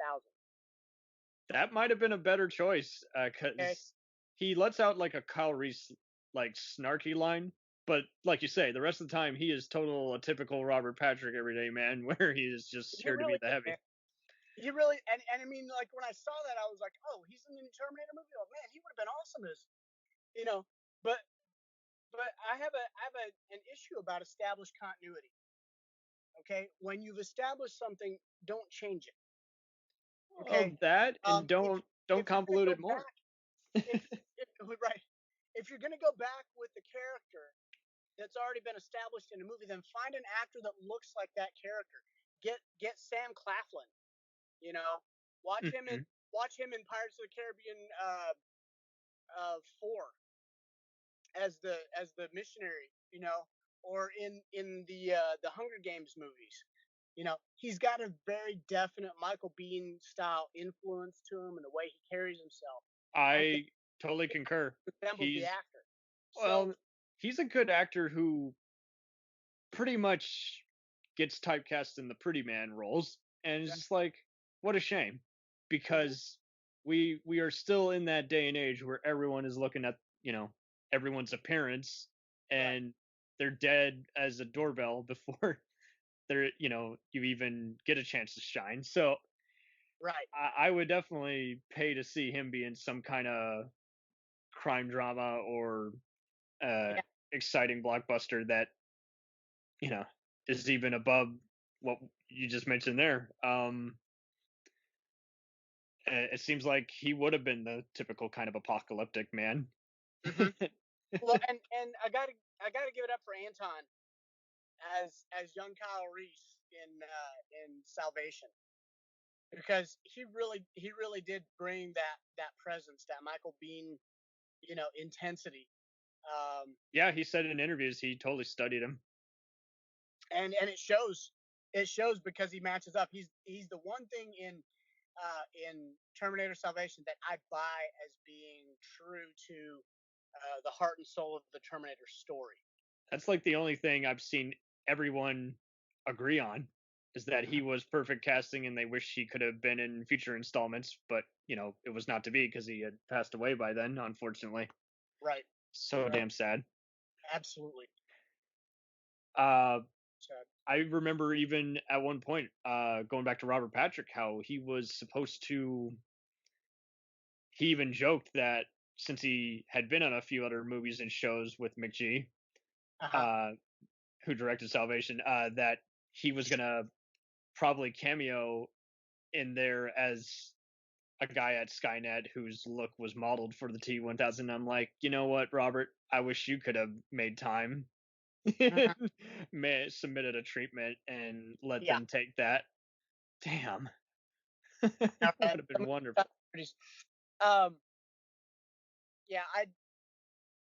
That might have been a better choice, because he lets out like a Kyle Reese like snarky line, but like you say, the rest of the time he is a typical Robert Patrick everyday man, where he is just here to be the heavy. He really, and I mean, like when I saw that, I was like, oh, he's in the Terminator movie. Oh man, he would have been awesome as, But I have an issue about established continuity. Okay, when you've established something, don't change it. Okay, that and don't convolute it more. If you're gonna go back with the character, that's already been established in a movie, then find an actor that looks like that character. Get Sam Claflin. You know, watch him in Pirates of the Caribbean 4 as the missionary. You know, or in the Hunger Games movies. You know, he's got a very definite Michael Biehn style influence to him and the way he carries himself. I totally concur. Resembles the actor. Well, he's a good actor who pretty much gets typecast in the pretty man roles, and it's just like, what a shame, because we are still in that day and age where everyone is looking at, you know, everyone's appearance, and they're dead as a doorbell before they're, you know, you even get a chance to shine. So right, I would definitely pay to see him be in some kind of crime drama or exciting blockbuster that, you know, is even above what you just mentioned there. It seems like he would have been the typical kind of apocalyptic man. Well, and I gotta give it up for Anton as young Kyle Reese in Salvation, because he really did bring that presence, that Michael Biehn, you know, intensity. Yeah, he said in interviews he totally studied him, and it shows. It shows because he matches up. He's the one thing in Terminator Salvation that I buy as being true to the heart and soul of the Terminator story. That's like the only thing I've seen everyone agree on, is that he was perfect casting and they wish he could have been in future installments, but, you know, it was not to be because he had passed away by then, unfortunately. Right. So damn sad. Absolutely. I remember even at one point, going back to Robert Patrick, how he was supposed to. He even joked that since he had been on a few other movies and shows with McG, who directed Salvation, that he was gonna probably cameo in there as a guy at Skynet whose look was modeled for the T-1000. I'm like, you know what, Robert? I wish you could have made time. Submitted a treatment and let them take that. Damn. That would have been wonderful. Yeah,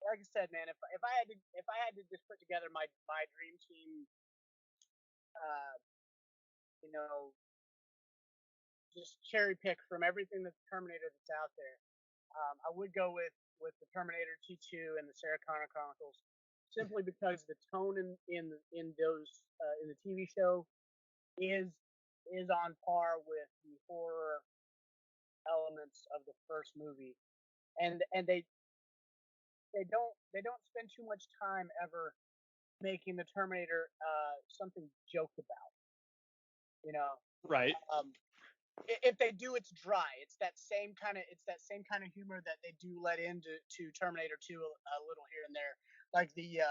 like I said, man, if I had to just put together my dream team, you know, just cherry pick from everything that's Terminator that's out there, I would go with the Terminator T2 and the Sarah Connor Chronicles, simply because the tone in those in the TV show is on par with the horror elements of the first movie, and they don't spend too much time ever making the Terminator something joked about, you know. Right. If they do, it's dry. It's that same kind of humor that they do let into Terminator 2 a little here and there, like the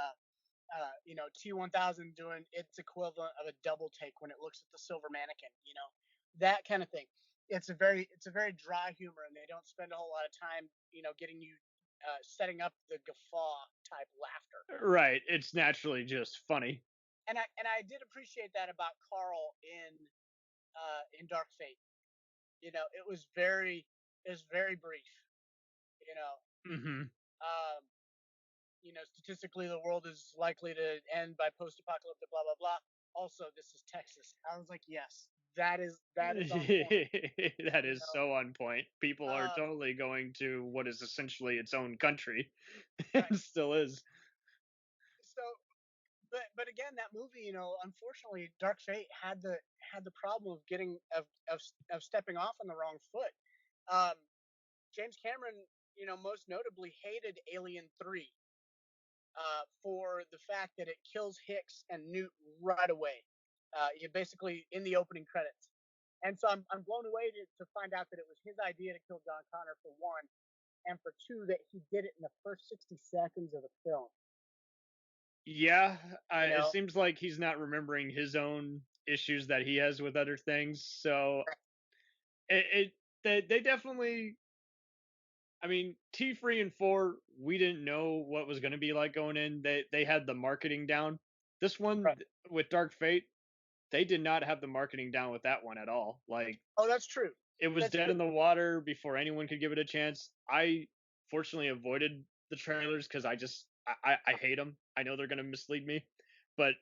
you know, T-1000 doing its equivalent of a double take when it looks at the silver mannequin, you know, that kind of thing. It's a very dry humor, and they don't spend a whole lot of time, you know, getting you setting up the guffaw type laughter. Right. It's naturally just funny. And I did appreciate that about Carl in Dark Fate. You know, it was very brief. You know, you know, statistically the world is likely to end by post-apocalyptic blah blah blah. Also, this is Texas. I was like, yes, that is on point. That is so on point. People are totally going to what is essentially its own country. It still is. So, but again, that movie, you know, unfortunately, Dark Fate had the problem of getting of stepping off on the wrong foot. James Cameron, you know, most notably hated Alien 3 for the fact that it kills Hicks and Newt right away. You basically in the opening credits. And so I'm blown away to find out that it was his idea to kill John Connor, for one, and for two, that he did it in the first 60 seconds of the film. Yeah, it seems like he's not remembering his own issues that he has with other they definitely I mean, T3 and 4, we didn't know what was going to be like going in. They had the marketing down. This one with Dark Fate, they did not have the marketing down with that one at all. Like, oh, that's true. it was That's dead true. in the water before anyone could give it a chance. I fortunately avoided the trailers because I hate them. I know they're going to mislead me, but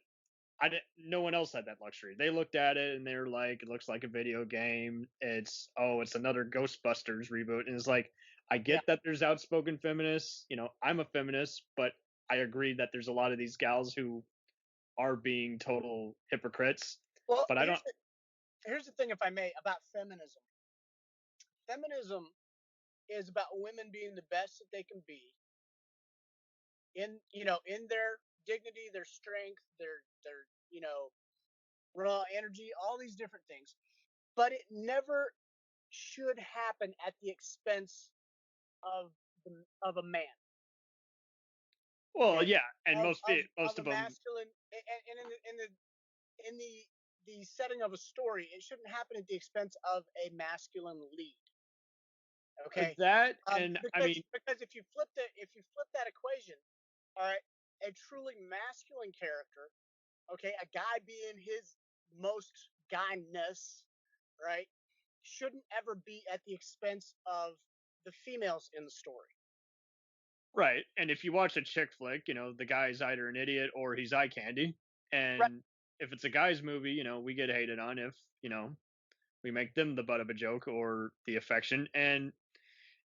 no one else had that luxury. They looked at it and they were like, it looks like a video game. It's another Ghostbusters reboot. And it's like, I get that there's outspoken feminists. You know, I'm a feminist, but I agree that there's a lot of these gals who are being total hypocrites. Well, but I don't. Here's the thing, if I may, about feminism. Feminism is about women being the best that they can be in their dignity, their strength, their raw energy, all these different things. But it never should happen at the expense of a man. Well, yeah, and most of them masculine, and in the setting of a story, it shouldn't happen at the expense of a masculine lead. Okay. That and because if you flip that equation, all right, a truly masculine character, okay, a guy being his most guyness, right, shouldn't ever be at the expense of the females in the story. Right. And if you watch a chick flick, you know, the guy's either an idiot or he's eye candy. And if it's a guy's movie, you know, we get hated on if, you know, we make them the butt of a joke or the affection. And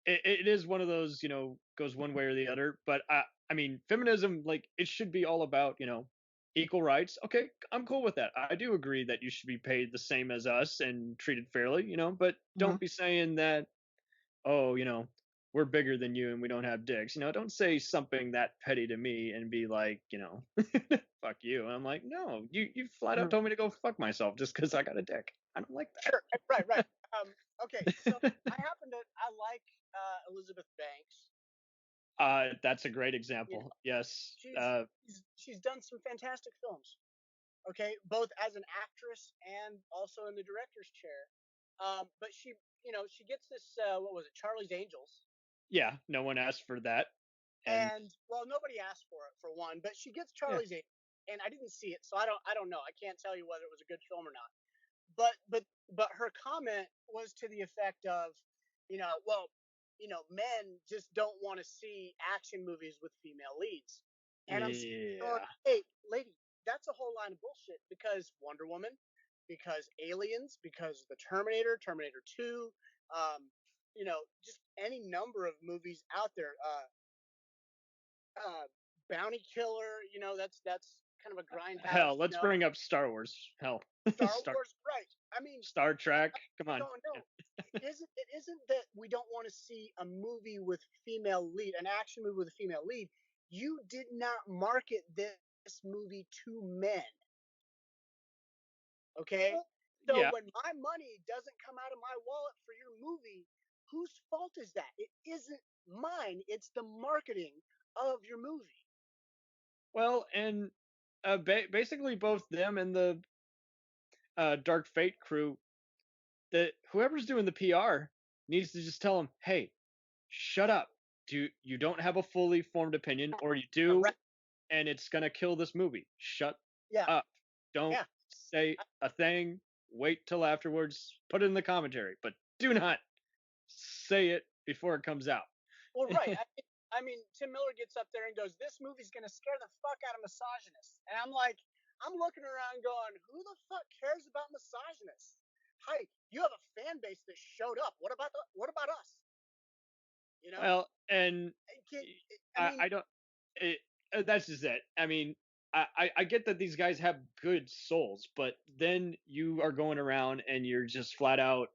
it is one of those, you know, goes one way or the other. But I mean, feminism, like, it should be all about, you know, equal rights. Okay, I'm cool with that. I do agree that you should be paid the same as us and treated fairly, you know, but don't be saying that, oh, you know, we're bigger than you and we don't have dicks. You know, don't say something that petty to me and be like, you know, fuck you. And I'm like, no, you flat out told me to go fuck myself just because I got a dick. I don't like that. Sure, right. Okay, so I like Elizabeth Banks. That's a great example. Yes. She's done some fantastic films. Okay, both as an actress and also in the director's chair. But she gets this, what was it, Charlie's Angels. Yeah, no one asked for that. And well, nobody asked for it, for one, but she gets Charlie's Angels, and I didn't see it, so I don't know. I can't tell you whether it was a good film or not. But her comment was to the effect of, men just don't want to see action movies with female leads. And I'm saying, hey, lady, that's a whole line of bullshit, because Wonder Woman, because Aliens, because the Terminator 2, just any number of movies out there. Bounty Killer, that's kind of a grindhouse. Hell, let's bring up Star Wars. Hell, Star Wars, right? I mean, Star Trek. Come on. No. It isn't that we don't want to see a movie with female lead, an action movie with a female lead. You did not market this movie to men. Okay? So when my money doesn't come out of my wallet for your movie, whose fault is that? It isn't mine. It's the marketing of your movie. Well, and basically both them and the Dark Fate crew, that whoever's doing the PR needs to just tell them, hey, shut up. You don't have a fully formed opinion, or you do, and it's gonna kill this movie. Shut up. Don't say a thing. Wait till afterwards. Put it in the commentary, but do not say it before it comes out. Well, right. I mean, Tim Miller gets up there and goes, "This movie's gonna scare the fuck out of misogynists," and I'm like, I'm looking around going, "Who the fuck cares about misogynists? Hi, you have a fan base that showed up. What about us?" You know. Well, and I don't. That's just it. I mean, I get that these guys have good souls, but then you are going around and you're just flat out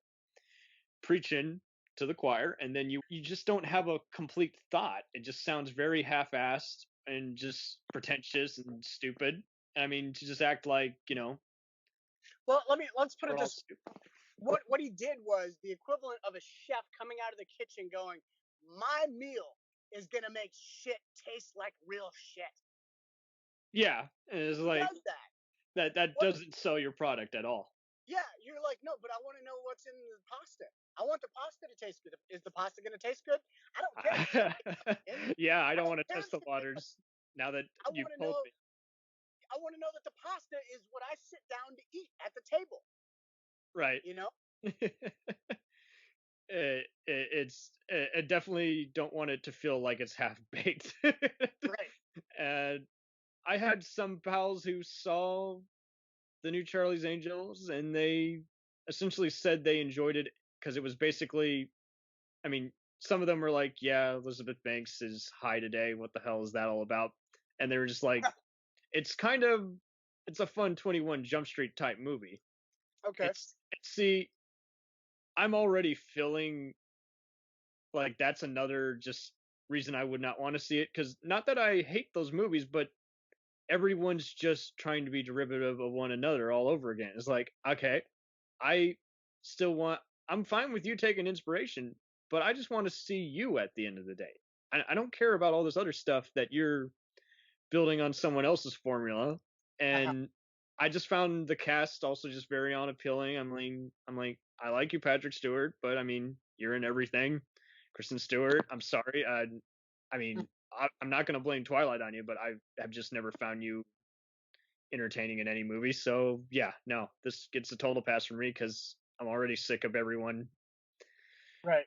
preaching to the choir, and then you just don't have a complete thought. It just sounds very half-assed and just pretentious and stupid. I mean, to just act like, you know. Well, let's put it this way. What he did was the equivalent of a chef coming out of the kitchen going, "My meal is gonna make shit taste like real shit." Yeah, it's like that doesn't sell your product at all. Yeah, you're like, no, but I want to know what's in the pasta. I want the pasta to taste good. Is the pasta going to taste good? I don't care. Yeah, I don't want to test the waters now that you've told me. I want to know that the pasta is what I sit down to eat at the table. Right. You know? I definitely don't want it to feel like it's half baked. Right. And I had some pals who saw the new Charlie's Angels, and they essentially said they enjoyed it because it was basically, I mean, some of them were like, "Yeah, Elizabeth Banks is high today. What the hell is that all about?" And they were just like, "It's a fun 21 Jump Street type movie." Okay. See, I'm already feeling like that's another just reason I would not want to see it, because not that I hate those movies, but everyone's just trying to be derivative of one another all over again. It's like, okay, I still want, I'm fine with you taking inspiration, but I just want to see you at the end of the day. I don't care about all this other stuff that you're building on someone else's formula. And I just found the cast also just very unappealing. I'm like, I like you, Patrick Stewart, but I mean, you're in everything. Kristen Stewart, I'm sorry. I mean, I'm not going to blame Twilight on you, but I have just never found you entertaining in any movie. So yeah, no, this gets a total pass from me because I'm already sick of everyone Right.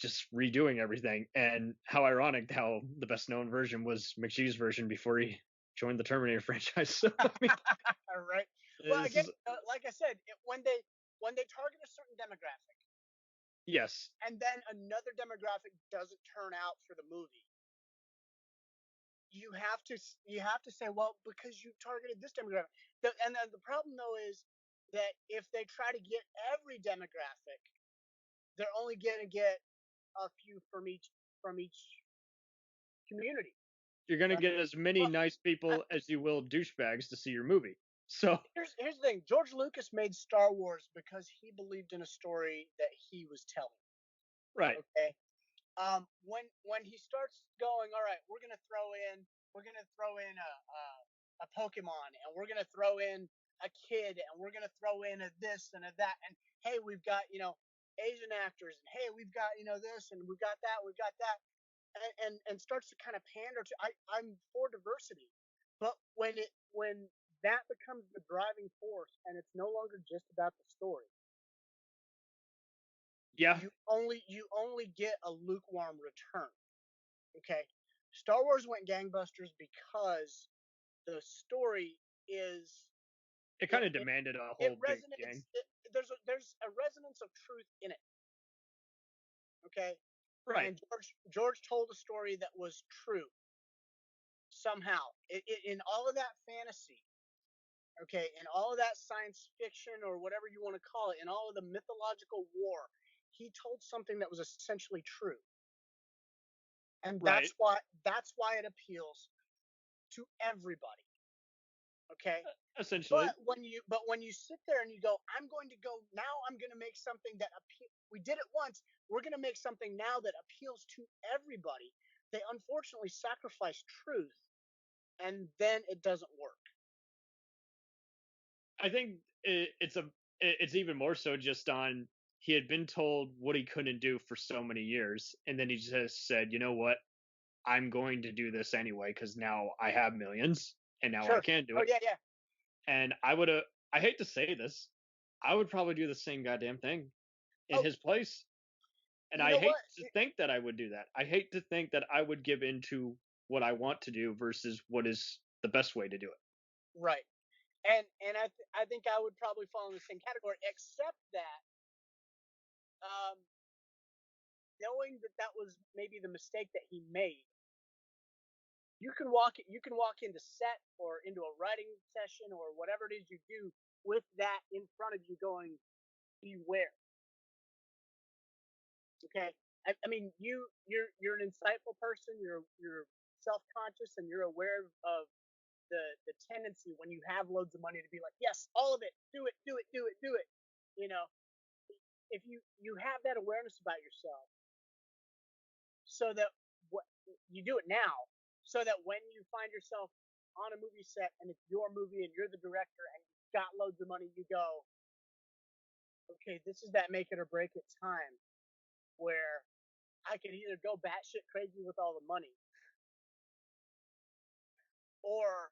just redoing everything. And how ironic how the best known version was McGee's version before he joined the Terminator franchise. So I mean, right. Well, again, like I said, when they target a certain demographic, yes, and then another demographic doesn't turn out for the movie, you have to say, well, because you targeted this demographic. And the problem though is that if they try to get every demographic, they're only going to get a few from each community. You're going to get as many nice people as you will douchebags to see your movie. So here's the thing: George Lucas made Star Wars because he believed in a story that he was telling. Right. Okay. When he starts going, all right, we're gonna throw in a Pokemon, and we're gonna throw in a kid, and we're gonna throw in a this and a that, and hey, we've got Asian actors, and hey, we've got this, and we've got that, and starts to kind of pander to. I'm for diversity, but when that becomes the driving force, and it's no longer just about the story. Yeah. You only get a lukewarm return. Okay. Star Wars went gangbusters because the story is it kind of demanded a whole big gang. There's a resonance of truth in it. Okay. Right. And George told a story that was true. Somehow. In all of that fantasy, okay, in all of that science fiction or whatever you want to call it, in all of the mythological war, he told something that was essentially true. And that's why it appeals to everybody. Okay? Essentially. But when you sit there and you go, I'm going to make something that we did it once, we're going to make something now that appeals to everybody. They unfortunately sacrifice truth, and then it doesn't work. I think it's even more so just on, he had been told what he couldn't do for so many years, and then he just said, you know what, I'm going to do this anyway because now I have millions and now I can do it. Oh yeah. And I hate to say this, I would probably do the same goddamn thing in his place. And I hate to think that I would do that. I hate to think that I would give into what I want to do versus what is the best way to do it. Right. And I think I would probably fall in the same category, except that knowing that was maybe the mistake that he made. You can walk into set or into a writing session or whatever it is you do with that in front of you, going, beware. Okay. I mean, you're an insightful person. You're self-conscious, and you're aware of the tendency when you have loads of money to be like, yes, all of it, do it. If you have that awareness about yourself, so that you do it now, so that when you find yourself on a movie set and it's your movie and you're the director and you got loads of money, you go, okay, this is that make it or break it time where I could either go batshit crazy with all the money, or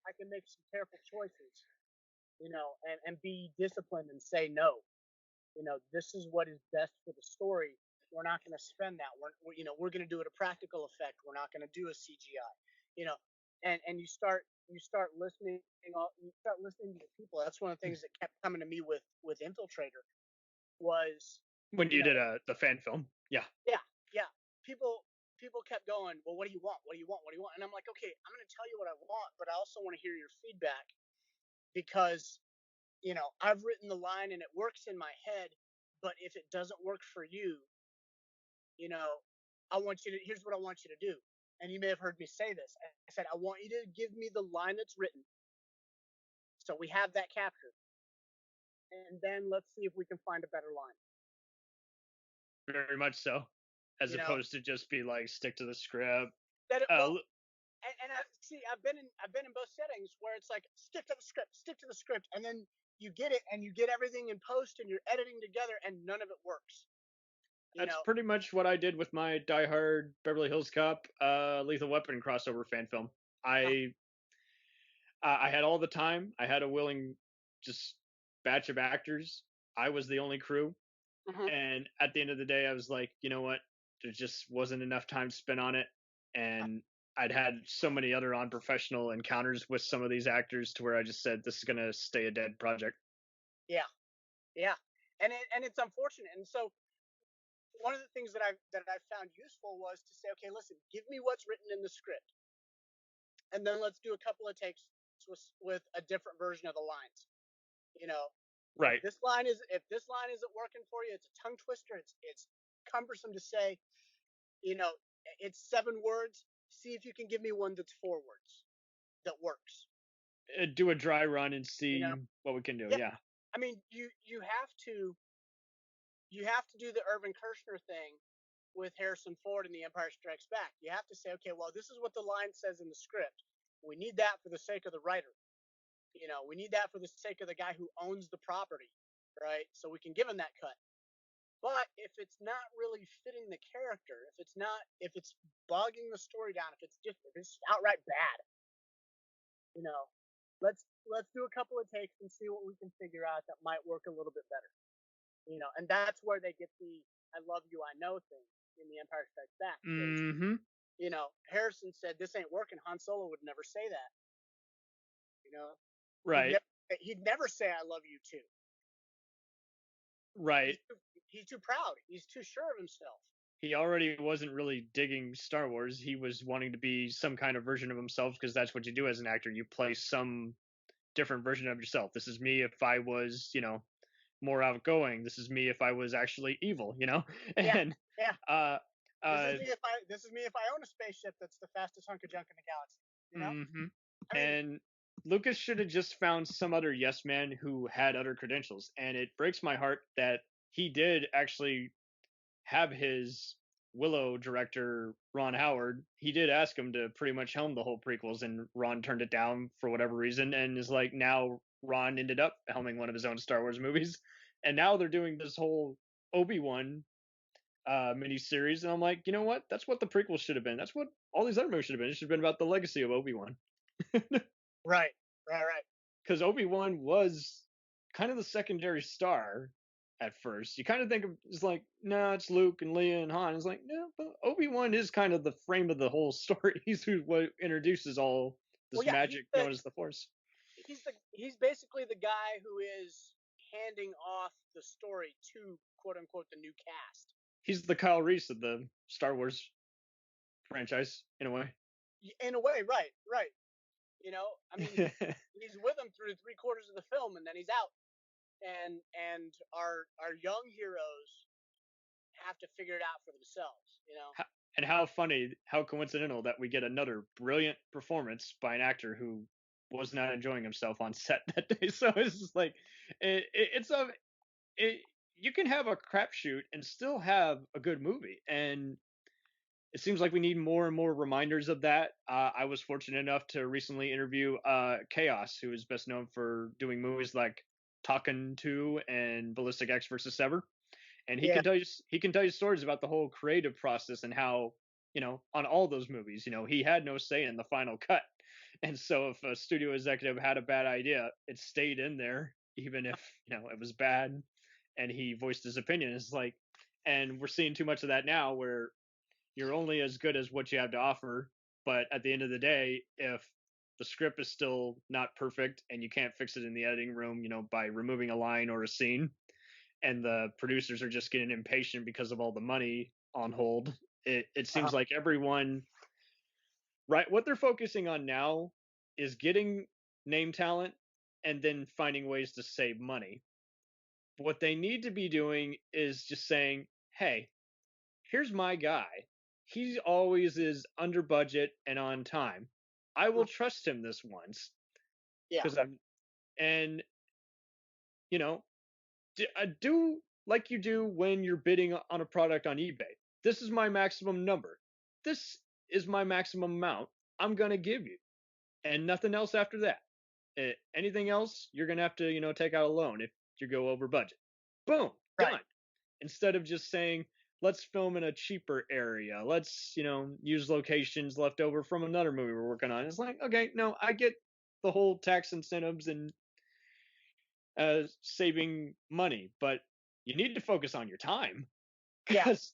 I can make some careful choices, and be disciplined and say no. This is what is best for the story. We're not going to spend that. We're going to do it a practical effect. We're not going to do a CGI. And you start listening. You start listening to the people. That's one of the things that kept coming to me with Infiltrator was when you did the fan film. Yeah. Yeah. People kept going, well, what do you want? What do you want? What do you want? And I'm like, okay, I'm going to tell you what I want, but I also want to hear your feedback because I've written the line and it works in my head, but if it doesn't work for you, here's what I want you to do. And you may have heard me say this. I said, I want you to give me the line that's written. So we have that captured. And then let's see if we can find a better line. Very much so. As opposed to just be like, stick to the script. I've been in both settings where it's like stick to the script, and then you get it and you get everything in post and you're editing together and none of it works. That's pretty much what I did with my Die Hard Beverly Hills Cop Lethal Weapon crossover fan film. I had all the time. I had a willing just batch of actors. I was the only crew. Mm-hmm. And at the end of the day, I was like, you know what? There just wasn't enough time spent on it. And I'd had so many other unprofessional encounters with some of these actors to where I just said, this is going to stay a dead project. Yeah. And it's unfortunate. And so one of the things that I found useful was to say, okay, listen, give me what's written in the script. And then let's do a couple of takes with a different version of the lines. Right. If this line isn't working for you, it's a tongue twister. It's cumbersome to say. It's 7 words. See if you can give me one that's 4 words that works. Do a dry run and see what we can do. Yeah. I mean, you have to do the Irvin Kershner thing with Harrison Ford in The Empire Strikes Back. You have to say, okay, well, this is what the line says in the script. We need that for the sake of the writer. We need that for the sake of the guy who owns the property, right? So we can give him that cut. But if it's not really fitting the character, if it's bogging the story down, if it's outright bad, let's do a couple of takes and see what we can figure out that might work a little bit better. And that's where they get the "I love you, I know" thing in The Empire Strikes Back. Mm-hmm. Harrison said this ain't working. Han Solo would never say that. Right. He'd never say "I love you too." Right. He's too proud. He's too sure of himself. He already wasn't really digging Star Wars. He was wanting to be some kind of version of himself because that's what you do as an actor. You play some different version of yourself. This is me if I was, more outgoing. This is me if I was actually evil, And this is me if I own a spaceship that's the fastest hunk of junk in the galaxy. Mm-hmm. And Lucas should have just found some other yes man who had other credentials. And it breaks my heart that he did actually have his Willow director, Ron Howard. He did ask him to pretty much helm the whole prequels, and Ron turned it down for whatever reason. And is like, now Ron ended up helming one of his own Star Wars movies. And now they're doing this whole Obi-Wan miniseries. And I'm like, you know what? That's what the prequels should have been. That's what all these other movies should have been. It should have been about the legacy of Obi-Wan. Right. Because Obi-Wan was kind of the secondary star at first. You kind of think of it's like, no, it's Luke and Leia and Han. It's like, no, but Obi-Wan is kind of the frame of the whole story. He's what introduces all this magic known as the Force. He's basically the guy who is handing off the story to quote unquote the new cast. He's the Kyle Reese of the Star Wars franchise, in a way. In a way, right. I mean, he's with them through 3/4 of the film, and then he's out. And our young heroes have to figure it out for themselves, And how funny, how coincidental that we get another brilliant performance by an actor who was not enjoying himself on set that day. So it's just like, you can have a crapshoot and still have a good movie. And it seems like we need more and more reminders of that. I was fortunate enough to recently interview Chaos, who is best known for doing movies like Talking To and Ballistic X versus Sever, and he Yeah. can tell you stories about the whole creative process and how, on all those movies, he had no say in the final cut. And so if a studio executive had a bad idea, it stayed in there even if it was bad, and he voiced his opinion. It's like, and we're seeing too much of that now, where you're only as good as what you have to offer. But at the end of the day, if the script is still not perfect and you can't fix it in the editing room, by removing a line or a scene, and the producers are just getting impatient because of all the money on hold, it seems like everyone, right, what they're focusing on now is getting name talent and then finding ways to save money. What they need to be doing is just saying, hey, here's my guy. He always is under budget and on time. I will trust him this once. Yeah. Because and do like you do when you're bidding on a product on eBay. This is my maximum number. This is my maximum amount I'm going to give you. And nothing else after that. Anything else, you're going to have to, take out a loan if you go over budget. Boom, done. Instead of just saying, let's film in a cheaper area. Let's, use locations left over from another movie we're working on. It's like, okay, no, I get the whole tax incentives and saving money, but you need to focus on your time, because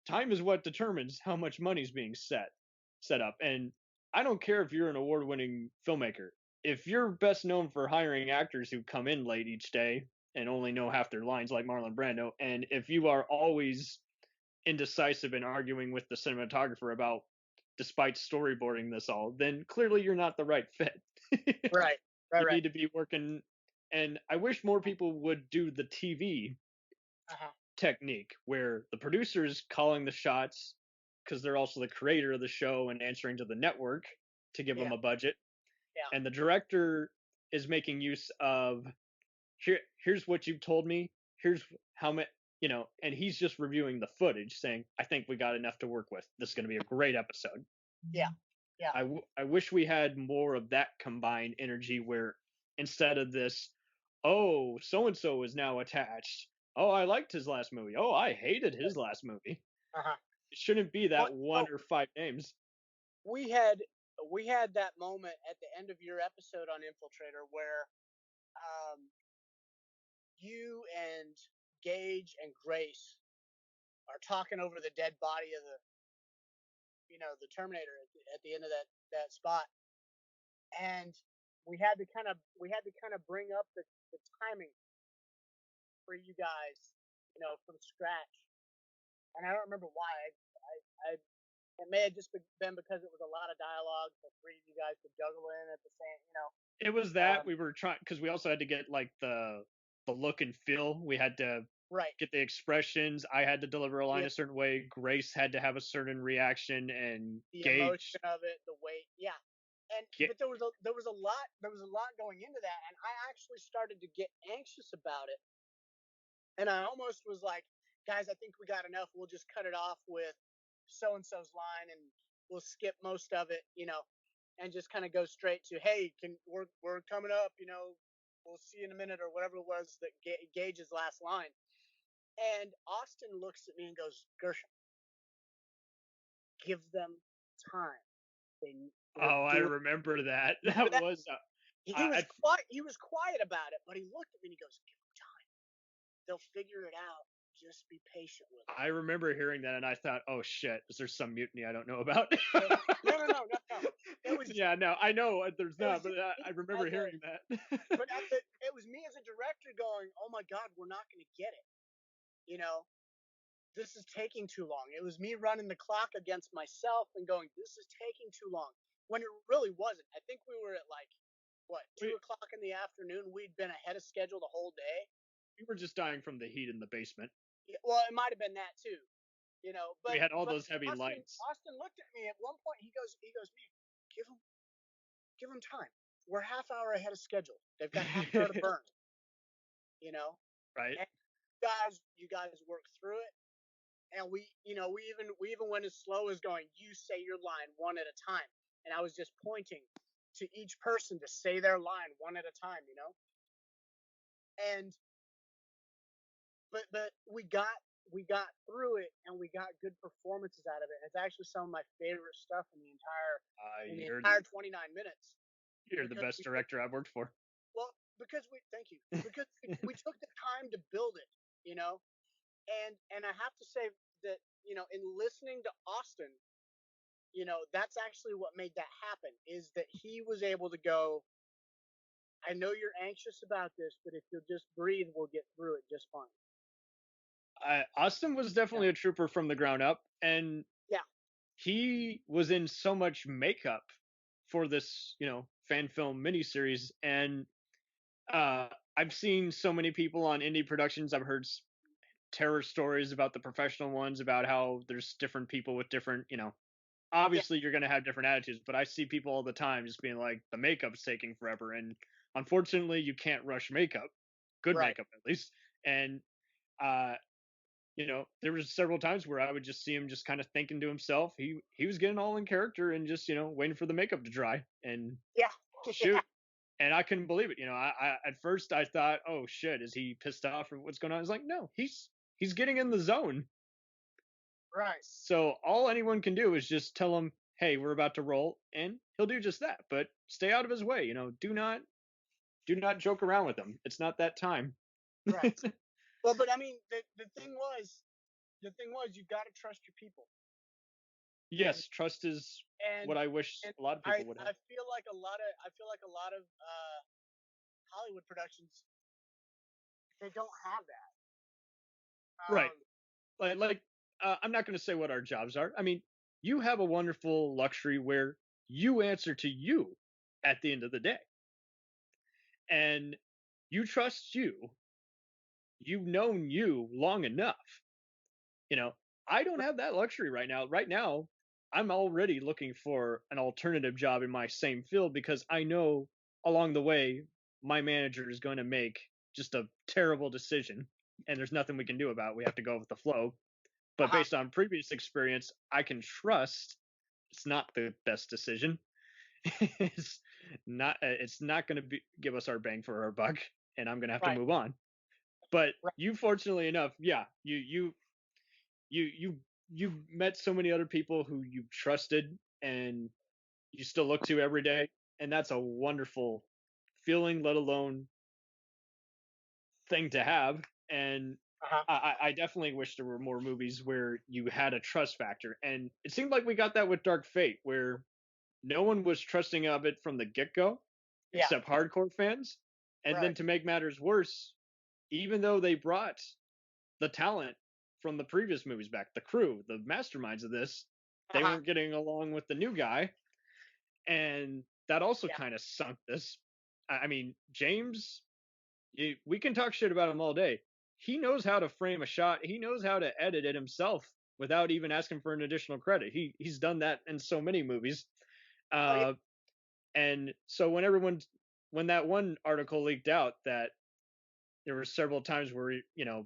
time is what determines how much money is being set up. And I don't care if you're an award-winning filmmaker. If you're best known for hiring actors who come in late each day and only know half their lines, like Marlon Brando, and if you are always indecisive and arguing with the cinematographer about, despite storyboarding this all, then clearly you're not the right fit. Right. You need to be working. And I wish more people would do the TV technique, where the producer's calling the shots because they're also the creator of the show and answering to the network to give them a budget. And the director is making use of, here's what you've told me, here's how many, and he's just reviewing the footage saying, I think we got enough to work with. This is going to be a great episode. Yeah. I wish we had more of that combined energy, where instead of this, oh, so and so is now attached. Oh, I liked his last movie. Oh, I hated his last movie. It shouldn't be that one or five names. We had that moment at the end of your episode on Infiltrator where you and Gage and Grace are talking over the dead body of the Terminator at the end of that spot, and we had to kind of bring up the timing for you guys, from scratch. And I don't remember why. It may have just been because it was a lot of dialogue for three of you guys to juggle in at the same, It was that we were trying, because we also had to get like the look and feel. We had to get the expressions. I had to deliver a line a certain way. Grace had to have a certain reaction, and the Gage. emotion of it, the weight, but there was a lot going into that, and I actually started to get anxious about it, and I almost was like, guys, I think we got enough. We'll just cut it off with so and so's line, and we'll skip most of it, and just kind of go straight to, hey, we're coming up, we'll see you in a minute, or whatever it was that Gage's last line. And Austin looks at me and goes, Gershom, give them time. I remember that. That was. He was quiet about it, but he looked at me and he goes, give them time. They'll figure it out. Just be patient with it. I remember hearing that, and I thought, oh shit, is there some mutiny I don't know about? No. It was, I know there's not, but I remember hearing that. But it was me as a director going, oh my God, we're not going to get it. This is taking too long. It was me running the clock against myself and going, this is taking too long, when it really wasn't. I think we were at 2 o'clock in the afternoon. We'd been ahead of schedule the whole day. We were just dying from the heat in the basement. Yeah, well, it might have been that too, But we had all those heavy lights. Austin looked at me at one point. He goes, man, give them time. We're half hour ahead of schedule. They've got half hour to burn. Right. And you guys work through it. and we even went as slow as going, you say your line one at a time, and I was just pointing to each person to say their line one at a time, and but we got through it, and we got good performances out of it. It's actually some of my favorite stuff in the entire 29 minutes. You're the best director I've worked for. Well, because we took the time to build it, and I have to say that, in listening to Austin, that's actually what made that happen, is that he was able to go, I know you're anxious about this, but if you'll just breathe, we'll get through it just fine. Austin was definitely a trooper from the ground up, and he was in so much makeup for this, fan film miniseries, and I've seen so many people on indie productions. I've heard terror stories about the professional ones, about how there's different people with different, obviously you're going to have different attitudes, but I see people all the time just being like, the makeup's taking forever, and unfortunately you can't rush makeup, good makeup at least, and there was several times where I would just see him just kind of thinking to himself. He was getting all in character and just, waiting for the makeup to dry and shoot. And I couldn't believe it. I at first I thought, oh shit, is he pissed off or what's going on? I was like, no, he's getting in the zone. Right. So all anyone can do is just tell him, hey, we're about to roll, and he'll do just that. But stay out of his way. Do not joke around with him. It's not that time. Right. Well, but I mean, the thing was, you got to trust your people. Yes, trust is what I wish a lot of people would have. I feel like a lot of Hollywood productions, they don't have that. Right. Like I'm not going to say what our jobs are. I mean, you have a wonderful luxury where you answer to you at the end of the day, and you trust you. You've known you long enough. I don't have that luxury right now. Right now, I'm already looking for an alternative job in my same field because I know along the way my manager is going to make just a terrible decision, and there's nothing we can do about it. We have to go with the flow. But based on previous experience, I can trust it's not the best decision. It's not going to give us our bang for our buck, and I'm going to have to move on. But you, fortunately enough, you met so many other people who you trusted and you still look to every day, and that's a wonderful feeling, let alone thing to have. And I definitely wish there were more movies where you had a trust factor, and it seemed like we got that with Dark Fate, where no one was trusting of it from the get-go except hardcore fans. And then to make matters worse, even though they brought the talent from the previous movies back, the crew, the masterminds of this, they weren't getting along with the new guy, and that also kind of sunk this. I mean, James, we can talk shit about him all day. He knows how to frame a shot. He knows how to edit it himself without even asking for an additional credit. He's done that in so many movies. And so when that one article leaked out that there were several times where,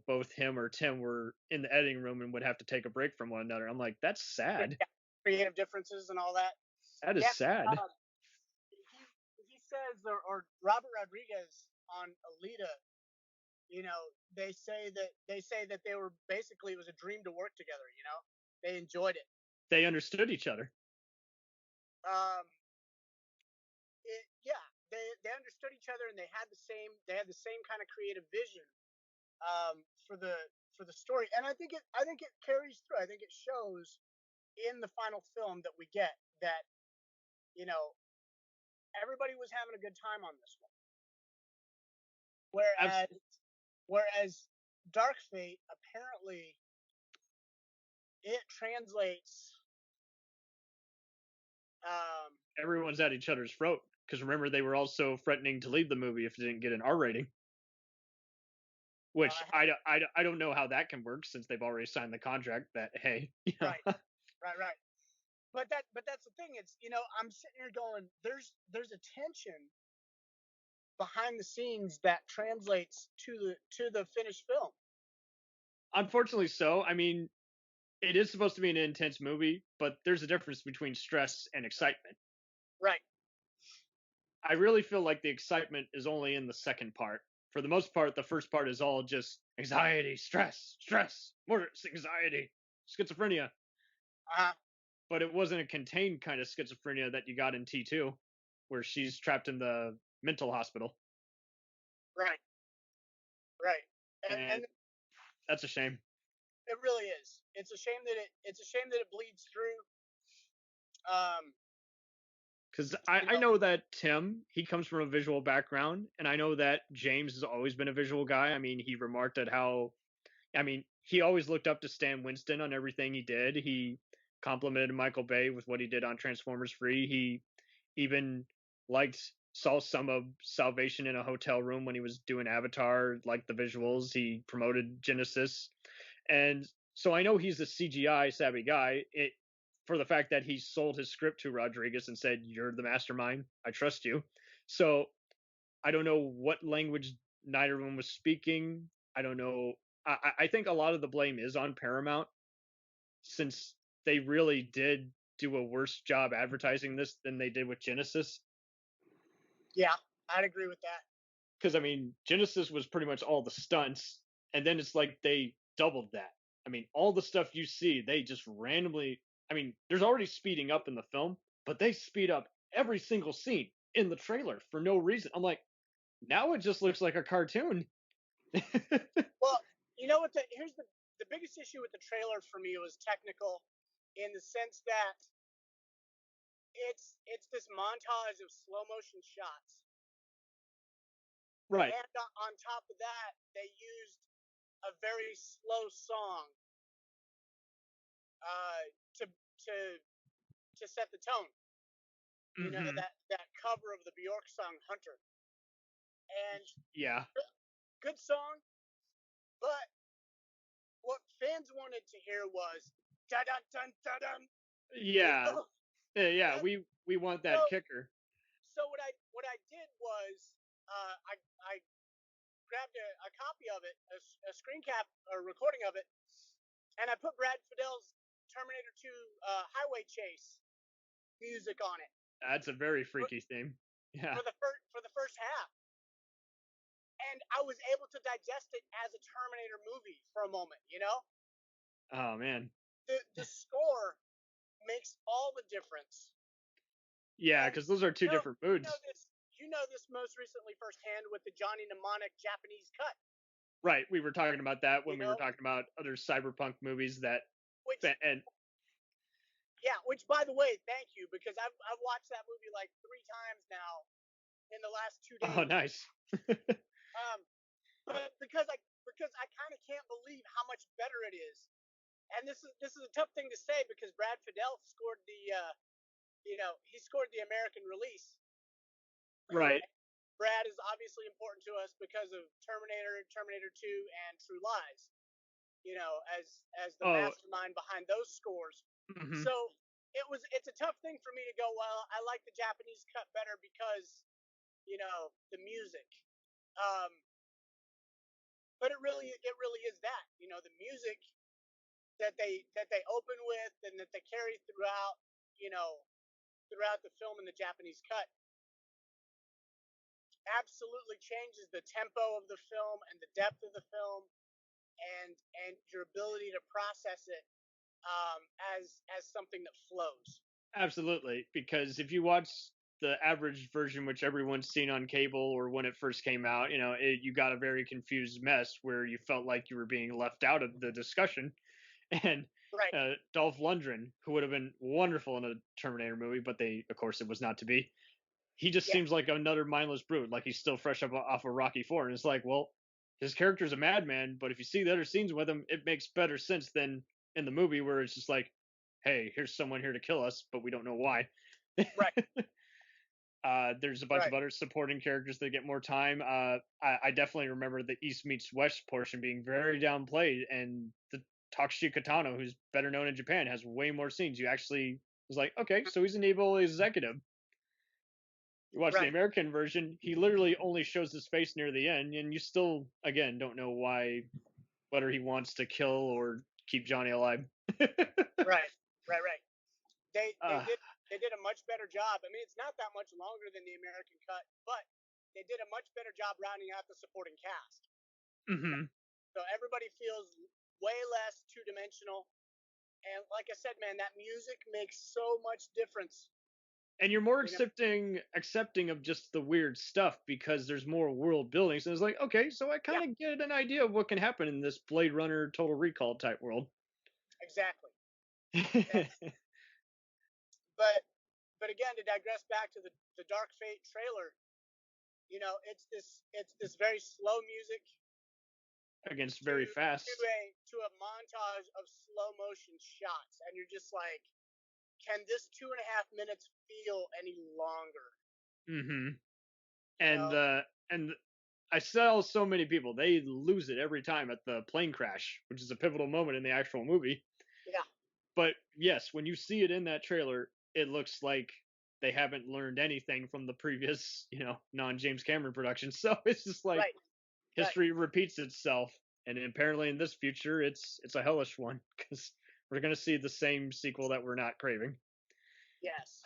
both him or Tim were in the editing room and would have to take a break from one another, I'm like, that's sad. Creative differences and all that. That is sad. He says, or Robert Rodriguez on Alita, they say that they were basically, it was a dream to work together. They enjoyed it. They understood each other. They understood each other, and they had the same kind of creative vision for the story. And I think it carries through. I think it shows in the final film that we get that everybody was having a good time on this one. Whereas Dark Fate, apparently it translates. Everyone's at each other's throat. Because remember, they were also threatening to leave the movie if it didn't get an R rating. Which I don't know how that can work, since they've already signed the contract that, hey. Right. But that's the thing. It's, I'm sitting here going, there's a tension behind the scenes that translates to the finished film. Unfortunately so. I mean, it is supposed to be an intense movie, but there's a difference between stress and excitement. Right. I really feel like the excitement is only in the second part. For the most part, the first part is all just anxiety, stress, more anxiety, schizophrenia. Uh-huh. But it wasn't a contained kind of schizophrenia that you got in T2, where she's trapped in the mental hospital. Right. Right. And that's a shame. It really is. It's a shame that it bleeds through. Because I know that Tim, he comes from a visual background, and I know that James has always been a visual guy. I mean, he remarked at how, he always looked up to Stan Winston on everything he did. He complimented Michael Bay with what he did on Transformers Free. He even saw some of Salvation in a hotel room when he was doing Avatar, liked the visuals. He promoted Genisys. And so I know he's a CGI savvy guy. For the fact that he sold his script to Rodriguez and said, "You're the mastermind. I trust you." So I don't know what language neither of them was speaking. I don't know. I think a lot of the blame is on Paramount, since they really did do a worse job advertising this than they did with Genisys. Yeah, I'd agree with that. Because, Genisys was pretty much all the stunts, and then it's like they doubled that. All the stuff you see, they just randomly... there's already speeding up in the film, but they speed up every single scene in the trailer for no reason. I'm like, now it just looks like a cartoon. Well, you know what? Here's the biggest issue with the trailer for me was technical, in the sense that it's this montage of slow motion shots. Right. And on top of that, they used a very slow song to set the tone. You know, that cover of the Bjork song Hunter. And yeah, good song, but what fans wanted to hear was da dun dun dun dun. Yeah. Yeah, we want that kicker. So what I did was I grabbed a copy of it, a screen cap or recording of it, and I put Brad Fiddel's Terminator 2 Highway Chase music on it. That's a very freaky theme. Yeah. For the first half. And I was able to digest it as a Terminator movie for a moment, you know? Oh man. The score makes all the difference. Yeah, because those are two different moods. You know this most recently firsthand with the Johnny Mnemonic Japanese cut. Right, we were talking about that when we were talking about other cyberpunk movies that... Yeah, which, by the way, thank you, because I've watched that movie like 3 times now in the last 2 days. Oh, nice. But because I kind of can't believe how much better it is, and this is a tough thing to say because Brad Fidel scored he scored the American release. Right. Brad is obviously important to us because of Terminator 2, and True Lies. You know, as the mastermind behind those scores. Mm-hmm. So it's a tough thing for me to go, well, I like the Japanese cut better because, you know, the music. But it really is that, you know, the music that they open with and that they carry throughout, you know, throughout the film in the Japanese cut absolutely changes the tempo of the film and the depth of the film and your ability to process it as something that flows. Absolutely, because if you watch the average version, which everyone's seen on cable or when it first came out, you know, you got a very confused mess where you felt like you were being left out of the discussion. And Dolph Lundgren, who would have been wonderful in a Terminator movie, but of course, it was not to be. He just seems like another mindless brute, like he's still fresh up off of Rocky IV. And it's like, well, his character's a madman, but if you see the other scenes with him, it makes better sense than in the movie where it's just like, hey, here's someone here to kill us, but we don't know why. Right. There's a bunch of other supporting characters that get more time. I definitely remember the East meets West portion being very downplayed, and the Takeshi Kitano, who's better known in Japan, has way more scenes. You actually was like, okay, so he's an evil executive. You watch the American version, he literally only shows his face near the end, and you still, again, don't know why, whether he wants to kill or keep Johnny alive. Right. They Uh, did a much better job. I mean, it's not that much longer than the American cut, but they did a much better job rounding out the supporting cast. mm-hmm. So everybody feels way less two-dimensional. And like I said, man, that music makes so much difference. And you're more accepting of just the weird stuff because there's more world building. So it's like, okay, so I kind of get an idea of what can happen in this Blade Runner Total Recall type world. Exactly. But again, to digress back to the Dark Fate trailer, you know, it's this very slow music against very fast to a montage of slow motion shots, and you're just like, can this 2.5 minutes feel any longer? Mm-hmm. And I tell so many people they lose it every time at the plane crash, which is a pivotal moment in the actual movie. Yeah. But yes, when you see it in that trailer, it looks like they haven't learned anything from the previous, non-James Cameron production. So it's just like history repeats itself, and apparently in this future, it's a hellish one because we're gonna see the same sequel that we're not craving. Yes.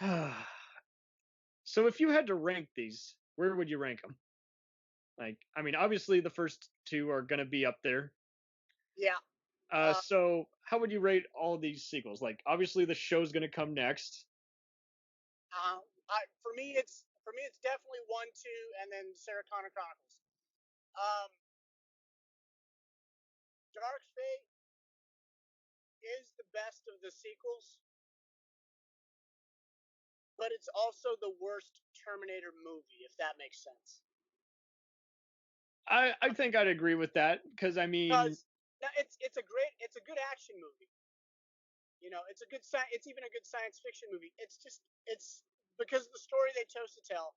So if you had to rank these, where would you rank them? Like, I mean, obviously the first two are gonna be up there. Yeah. So how would you rate all these sequels? Like, obviously the show's gonna come next. For me, it's definitely 1, 2, and then Sarah Connor Chronicles. Dark Fate is the best of the sequels, but it's also the worst Terminator movie, if that makes sense. I think I'd agree with that because I mean, it's a good action movie. You know, it's even a good science fiction movie. It's because of the story they chose to tell.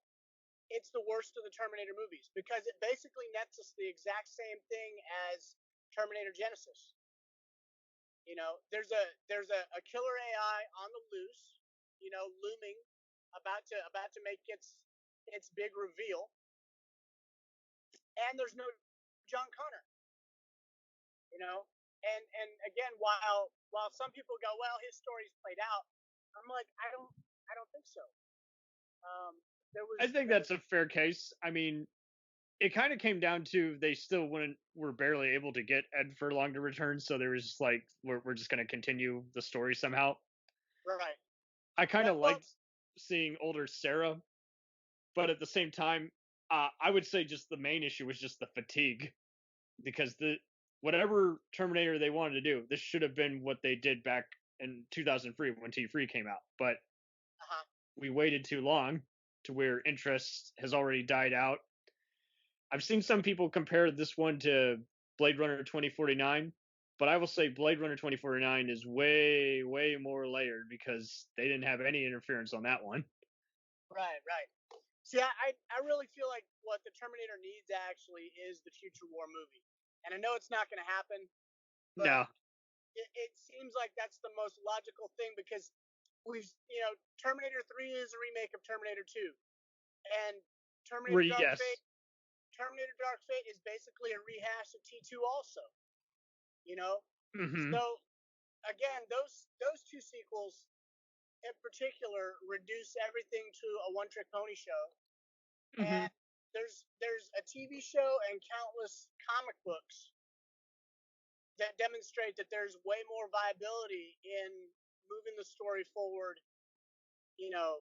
It's the worst of the Terminator movies because it basically nets us the exact same thing as Terminator Genisys. You know, there's a killer AI on the loose, you know, looming, about to make its big reveal, and there's no John Connor. You know, and again, while some people go, well, his story's played out, I'm like, I don't think so. I think that's a fair case. I mean, it kind of came down to they still were barely able to get Ed Furlong to return, so there was just like we're just going to continue the story somehow. Right. I kind of liked seeing older Sarah, but at the same time, I would say just the main issue was just the fatigue, because whatever Terminator they wanted to do, this should have been what they did back in 2003 when T3 came out, but we waited too long to where interest has already died out. I've seen some people compare this one to Blade Runner 2049, but I will say Blade Runner 2049 is way, way more layered because they didn't have any interference on that one. Right. See, I really feel like what the Terminator needs actually is the Future War movie. And I know it's not going to happen. But no. It seems like that's the most logical thing because Terminator 3 is a remake of Terminator 2. And Terminator Dark Fate is basically a rehash of T2 also. You know? Mm-hmm. So, again, those two sequels in particular reduce everything to a one-trick pony show. Mm-hmm. And there's a TV show and countless comic books that demonstrate that there's way more viability in moving the story forward, you know,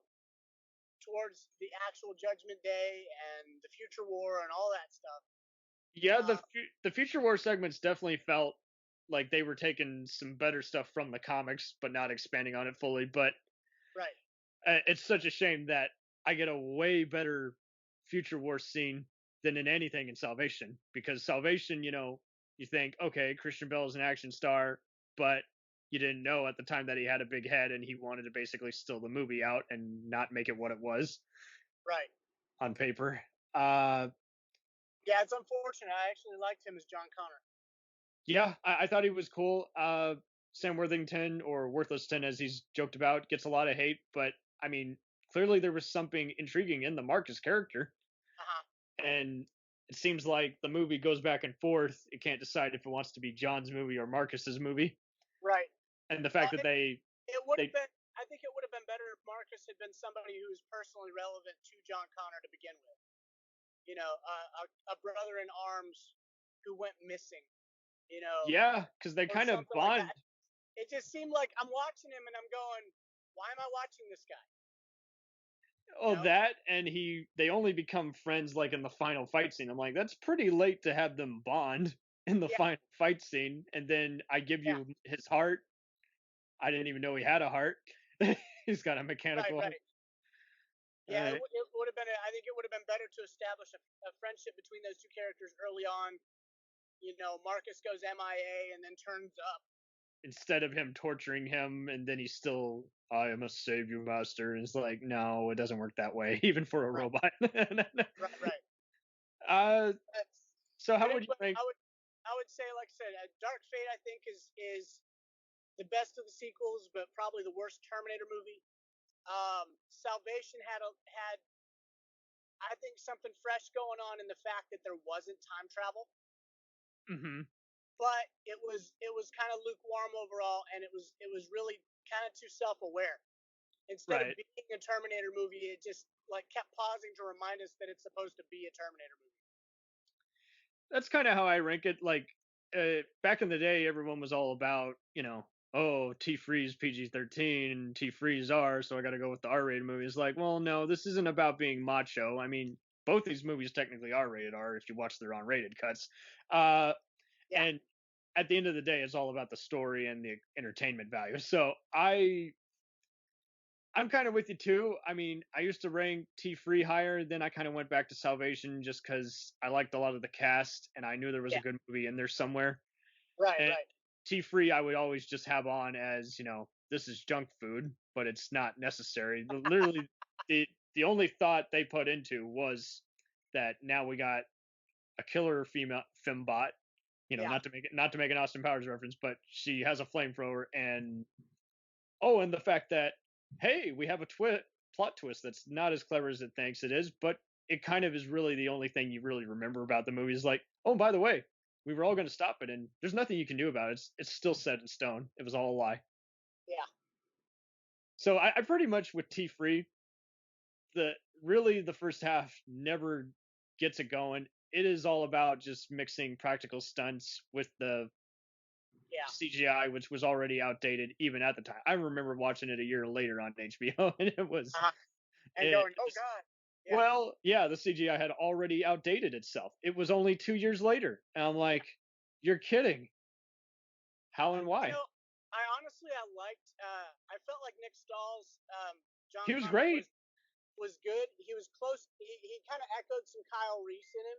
towards the actual Judgment Day and the Future War and all that stuff. Yeah, the Future War segments definitely felt like they were taking some better stuff from the comics, but not expanding on it fully. But it's such a shame that I get a way better Future War scene than in anything in Salvation, because Salvation, you think, okay, Christian Bale is an action star, but you didn't know at the time that he had a big head and he wanted to basically steal the movie out and not make it what it was. Right. On paper. Yeah, it's unfortunate. I actually liked him as John Connor. Yeah, I thought he was cool. Sam Worthington, or Worthlesston as he's joked about, gets a lot of hate, but I mean, clearly there was something intriguing in the Marcus character. And it seems like the movie goes back and forth. It can't decide if it wants to be John's movie or Marcus's movie. And the fact that it would they have been. I think it would have been better if Marcus had been somebody who was personally relevant to John Connor to begin with. You know, a brother in arms who went missing. You know. Yeah, because they kind of bond. Like it just seemed like I'm watching him and I'm going, why am I watching this guy? Oh, that, and they only become friends like in the final fight scene. I'm like, that's pretty late to have them bond in the final fight scene, and then I give you his heart. I didn't even know he had a heart. He's got a mechanical. Right. Yeah, it would have been. I think it would have been better to establish a friendship between those two characters early on. You know, Marcus goes MIA and then turns up. Instead of him torturing him, and then he's still, I must save you, master. And it's like, no, it doesn't work that way, even for a robot. Right. So how would you rank? I would say, like I said, Dark Fate, I think, is the best of the sequels, but probably the worst Terminator movie. Salvation had I think, something fresh going on in the fact that there wasn't time travel. Mm-hmm. But it was kind of lukewarm overall, and it was really kind of too self-aware. Instead of being a Terminator movie, it just like kept pausing to remind us that it's supposed to be a Terminator movie. That's kind of how I rank it. Like back in the day, everyone was all about, T-Free's PG-13 and T-Free's R, so I got to go with the R-rated movie. It's like, well, no, this isn't about being macho. I mean, both these movies technically R-rated R if you watch their unrated cuts. And at the end of the day, it's all about the story and the entertainment value. So I'm kind of with you too. I mean, I used to rank T-Free higher, then I kind of went back to Salvation just because I liked a lot of the cast and I knew there was a good movie in there somewhere. Right. T-Free I would always just have on as, this is junk food, but it's not necessary. Literally, the only thought they put into was that now we got a killer female fembot. Not to make an Austin Powers reference, but she has a flamethrower, and the fact that, hey, we have a plot twist that's not as clever as it thinks it is, but it kind of is really the only thing you really remember about the movie is like, oh, by the way, we were all going to stop it, and there's nothing you can do about it. It's still set in stone. It was all a lie. Yeah. So I pretty much with T-Free, the first half never gets it going. It is all about just mixing practical stunts with the CGI, which was already outdated even at the time. I remember watching it a year later on HBO, and it was and going, oh god. Yeah. Well, yeah, the CGI had already outdated itself. It was only 2 years later, and I'm like, you're kidding. How and why? I honestly liked. I felt like Nick Stahl's John. He was Connor great. Was good. He was close. He kind of echoed some Kyle Reese in him.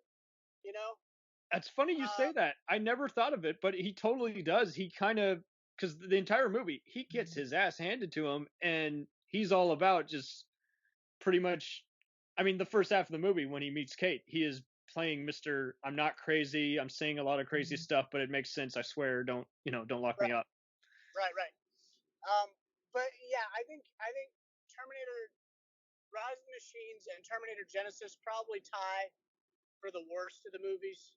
That's funny you say that. I never thought of it, but he totally does. He kind of, because the entire movie, he gets his ass handed to him, and he's all about just pretty much. I mean, the first half of the movie when he meets Kate, he is playing Mr. I'm not crazy. I'm saying a lot of crazy stuff, but it makes sense. I swear. Don't lock me up. Right. But yeah, I think Terminator Rise of the Machines and Terminator Genisys probably tie for the worst of the movies.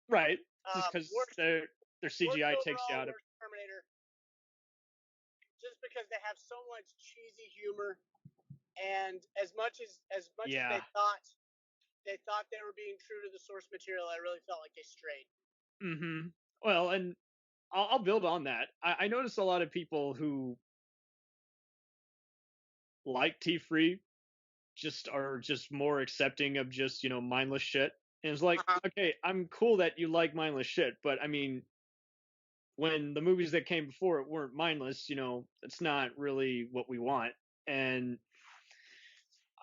Right. Just because their CGI takes you out of Terminator. Just because they have so much cheesy humor, and as much as they thought they were being true to the source material, I really felt like they strayed. Mm-hmm. Well, and I'll build on that. I noticed a lot of people who like T-Free are just more accepting of just, mindless shit. And it's like, okay, I'm cool that you like mindless shit, but I mean, when the movies that came before it weren't mindless, it's not really what we want. And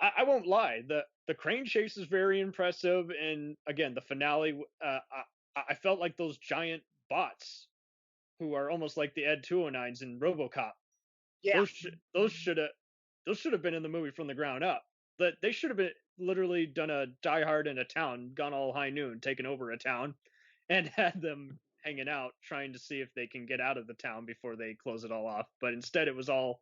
I won't lie, the crane chase is very impressive, and again, the finale, I felt like those giant bots who are almost like the Ed 209s in RoboCop. Yeah. Those should have been in the movie from the ground up. But they should have been literally done a Die Hard in a town, gone all high noon, taken over a town, and had them hanging out trying to see if they can get out of the town before they close it all off. But instead, it was all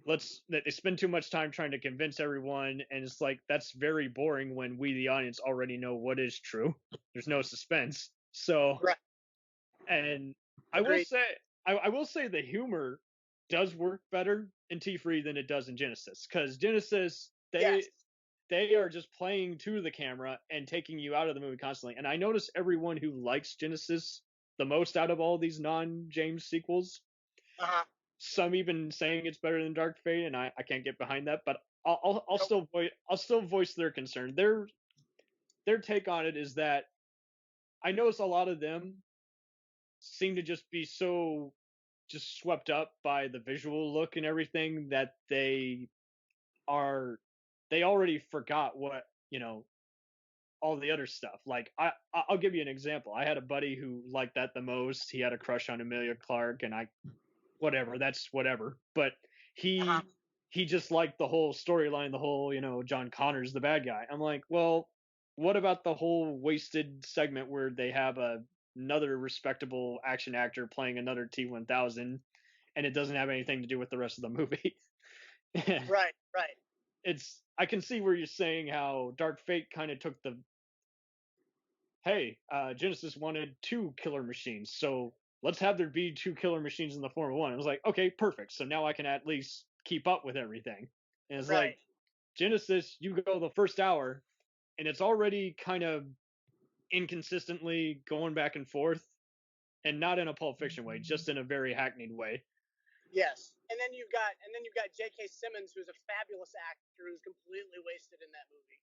they spend too much time trying to convince everyone, and it's like that's very boring when we, the audience, already know what is true. There's no suspense. So, right. And I will say the humor does work better in T3 than it does in Genisys, because Genisys they are just playing to the camera and taking you out of the movie constantly. And I notice everyone who likes Genisys the most out of all these non-James sequels, some even saying it's better than Dark Fate, and I can't get behind that, but I'll still voice their concern. Their take on it is that I notice a lot of them seem to just be so just swept up by the visual look and everything that they already forgot what, all the other stuff. Like I'll give you an example. I had a buddy who liked that the most. He had a crush on Emilia Clarke, and that's whatever. But he just liked the whole storyline, the whole, John Connor's the bad guy. I'm like, well, what about the whole wasted segment where they have another respectable action actor playing another T-1000, and it doesn't have anything to do with the rest of the movie? Right. I can see where you're saying how Dark Fate kind of took the, hey, Genisys wanted 2 killer machines, so let's have there be 2 killer machines in the form of one. I was like, okay, perfect. So now I can at least keep up with everything. And it's like, Genisys, you go the first hour, and it's already kind of inconsistently going back and forth, and not in a Pulp Fiction way, just in a very hackneyed way. Yes. And then you've got J.K. Simmons, who's a fabulous actor who's completely wasted in that movie.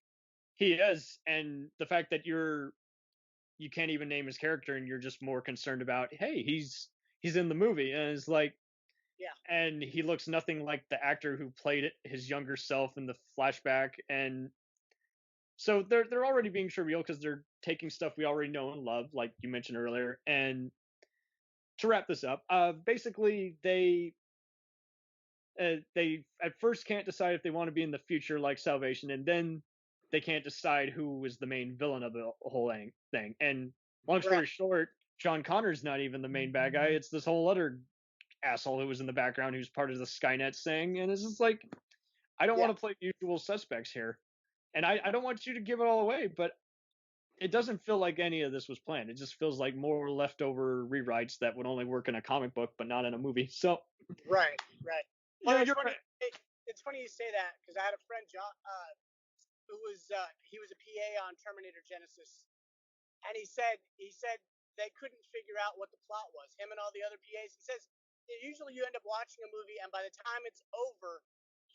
He is, and the fact that you can't even name his character, and you're just more concerned about, hey, he's in the movie, and it's like, and he looks nothing like the actor who played his younger self in the flashback, and so they're already being trivial because they're taking stuff we already know and love, like you mentioned earlier. And to wrap this up, basically they at first can't decide if they want to be in the future like Salvation, and then they can't decide who is the main villain of the whole thing. And long story short, John Connor's not even the main bad guy. It's this whole other asshole who was in the background who's part of the Skynet thing. And it's just like, I don't want to play usual suspects here. And I don't want you to give it all away, but it doesn't feel like any of this was planned. It just feels like more leftover rewrites that would only work in a comic book, but not in a movie. So Right. Well, yeah, it's funny you say that, because I had a friend, who was he was a PA on Terminator Genisys, and he said they couldn't figure out what the plot was. Him and all the other PAs. He says usually you end up watching a movie, and by the time it's over,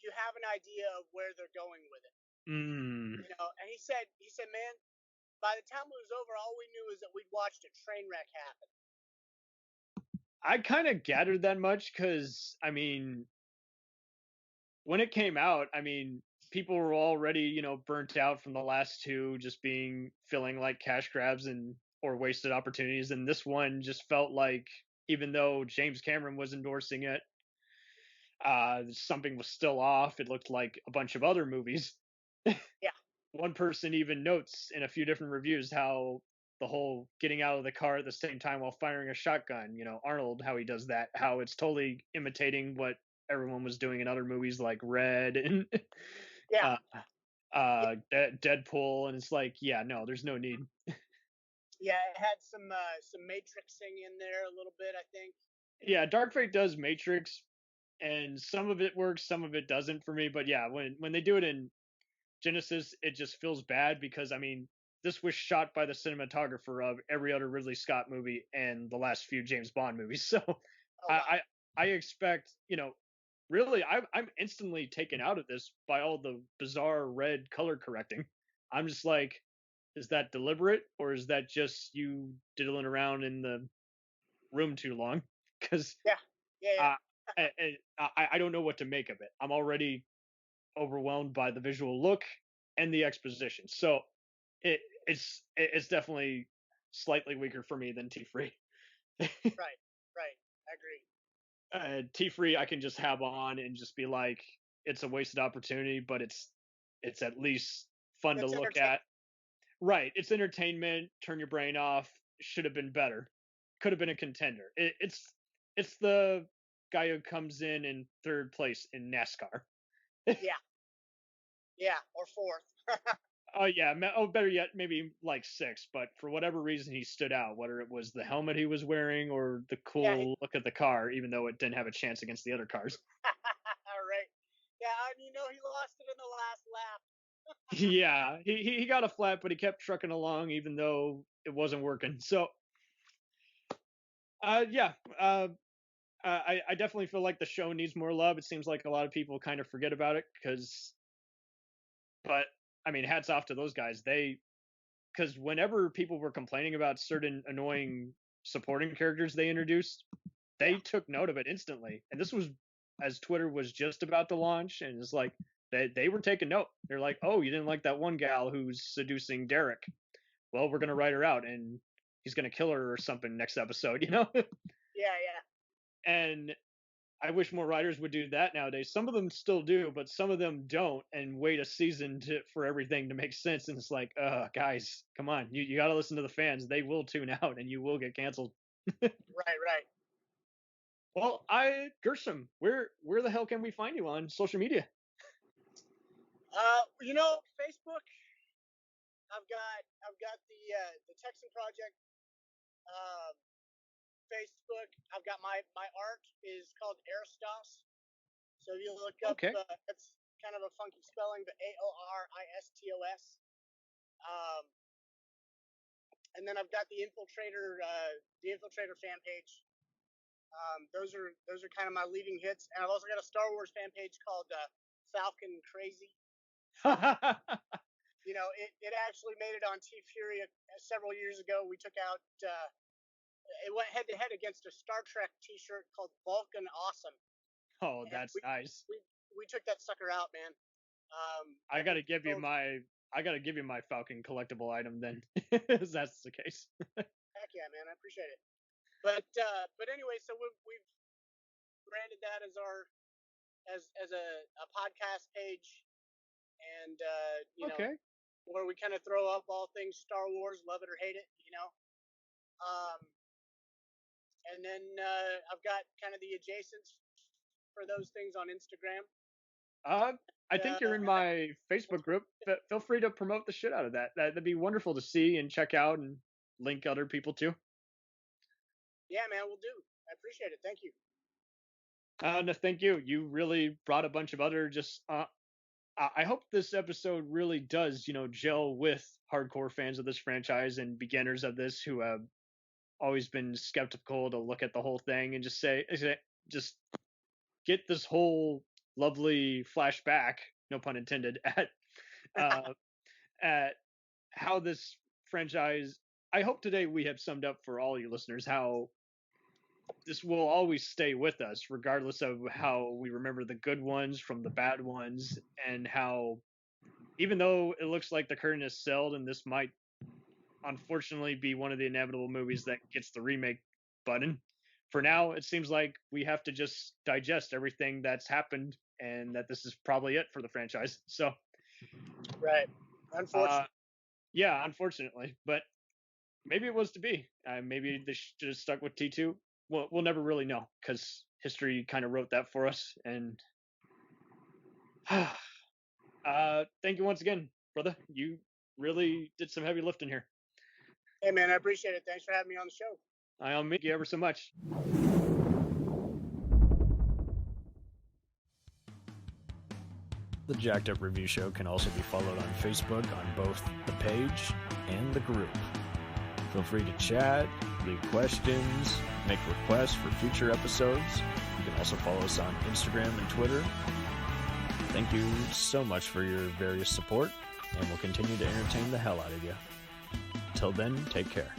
you have an idea of where they're going with it. Mm. And he said, man, by the time it was over, all we knew is that we'd watched a train wreck happen. I kind of gathered that much because, I mean, when it came out, I mean, people were already, burnt out from the last 2 just feeling like cash grabs or wasted opportunities. And this one just felt like, even though James Cameron was endorsing it, something was still off. It looked like a bunch of other movies. Yeah. One person even notes in a few different reviews how the whole getting out of the car at the same time while firing a shotgun, Arnold, how he does that, how it's totally imitating what everyone was doing in other movies like Red and Deadpool. And it's like, yeah, no, there's no need. Yeah, it had some Matrixing in there a little bit, I think. Yeah, Dark Fate does Matrix, and some of it works, some of it doesn't for me. But yeah, when they do it in Genisys, it just feels bad because, I mean, this was shot by the cinematographer of every other Ridley Scott movie and the last few James Bond movies. So I expect, really, I'm instantly taken out of this by all the bizarre red color correcting. I'm just like, is that deliberate, or is that just you diddling around in the room too long? Because I don't know what to make of it. I'm already overwhelmed by the visual look and the exposition. So it's definitely slightly weaker for me than T3. Right. I agree. T3 I can just have on and just be like, it's a wasted opportunity, but it's at least fun to look at. Right. It's entertainment. Turn your brain off. Should have been better. Could have been a contender. It's the guy who comes in 3rd place in NASCAR. Yeah, or 4th. Oh yeah, better yet, maybe like 6. But for whatever reason, he stood out. Whether it was the helmet he was wearing or the cool look of the car, even though it didn't have a chance against the other cars. Right. Yeah, and he lost it in the last lap. Yeah, he got a flat, but he kept trucking along even though it wasn't working. So, I definitely feel like the show needs more love. It seems like a lot of people kind of forget about it but I mean, hats off to those guys. Because whenever people were complaining about certain annoying supporting characters they introduced, they took note of it instantly. And this was as Twitter was just about to launch, and it's like they were taking note. They're like, oh, you didn't like that one gal who's seducing Derek? Well, we're gonna write her out, and he's gonna kill her or something next episode, you know? Yeah. And I wish more writers would do that nowadays. Some of them still do, but some of them don't, and wait a season for everything to make sense. And it's like, guys, come on, you got to listen to the fans. They will tune out, and you will get canceled. Right. Well, Gershom, where the hell can we find you on social media? Facebook. I've got the Texan Project. Facebook. I've got my art is called Aristos. So if you look up, it's kind of a funky spelling, but AORISTOS. And then I've got the Infiltrator fan page. Those are kind of my leading hits, and I've also got a Star Wars fan page called Falcon Crazy. It actually made it on T Fury several years ago. We took out. It went head to head against a Star Trek T-shirt called Vulcan Awesome. Oh, that's nice. We took that sucker out, man. I gotta give you my Falcon collectible item then, if that's the case. Heck yeah, man, I appreciate it. But anyway, so we've branded that as a podcast page, and where we kind of throw up all things Star Wars, love it or hate it, And then I've got kind of the adjacents for those things on Instagram. I think you're in my Facebook group. Feel free to promote the shit out of that. That'd be wonderful to see and check out and link other people too. Yeah, man, we'll do. I appreciate it. Thank you. No, thank you. You really brought a bunch of other I hope this episode really does, gel with hardcore fans of this franchise and beginners of this who have always been skeptical to look at the whole thing and just get this whole lovely flashback, no pun intended, at how this franchise. I hope today we have summed up for all you listeners how this will always stay with us, regardless of how we remember the good ones from the bad ones, and how, even though it looks like the curtain is sealed and this might unfortunately be one of the inevitable movies that gets the remake button, for now it seems like we have to just digest everything that's happened, and that this is probably it for the franchise. So right, unfortunately. Unfortunately, but maybe it was to be. Maybe they should have stuck with T2. Well, we'll never really know, because history kind of wrote that for us. And thank you once again, brother. You really did some heavy lifting here. Hey, man, I appreciate it. Thanks for having me on the show. Thank you ever so much. The Jacked Up Review Show can also be followed on Facebook on both the page and the group. Feel free to chat, leave questions, make requests for future episodes. You can also follow us on Instagram and Twitter. Thank you so much for your various support, and we'll continue to entertain the hell out of you. Till then, take care.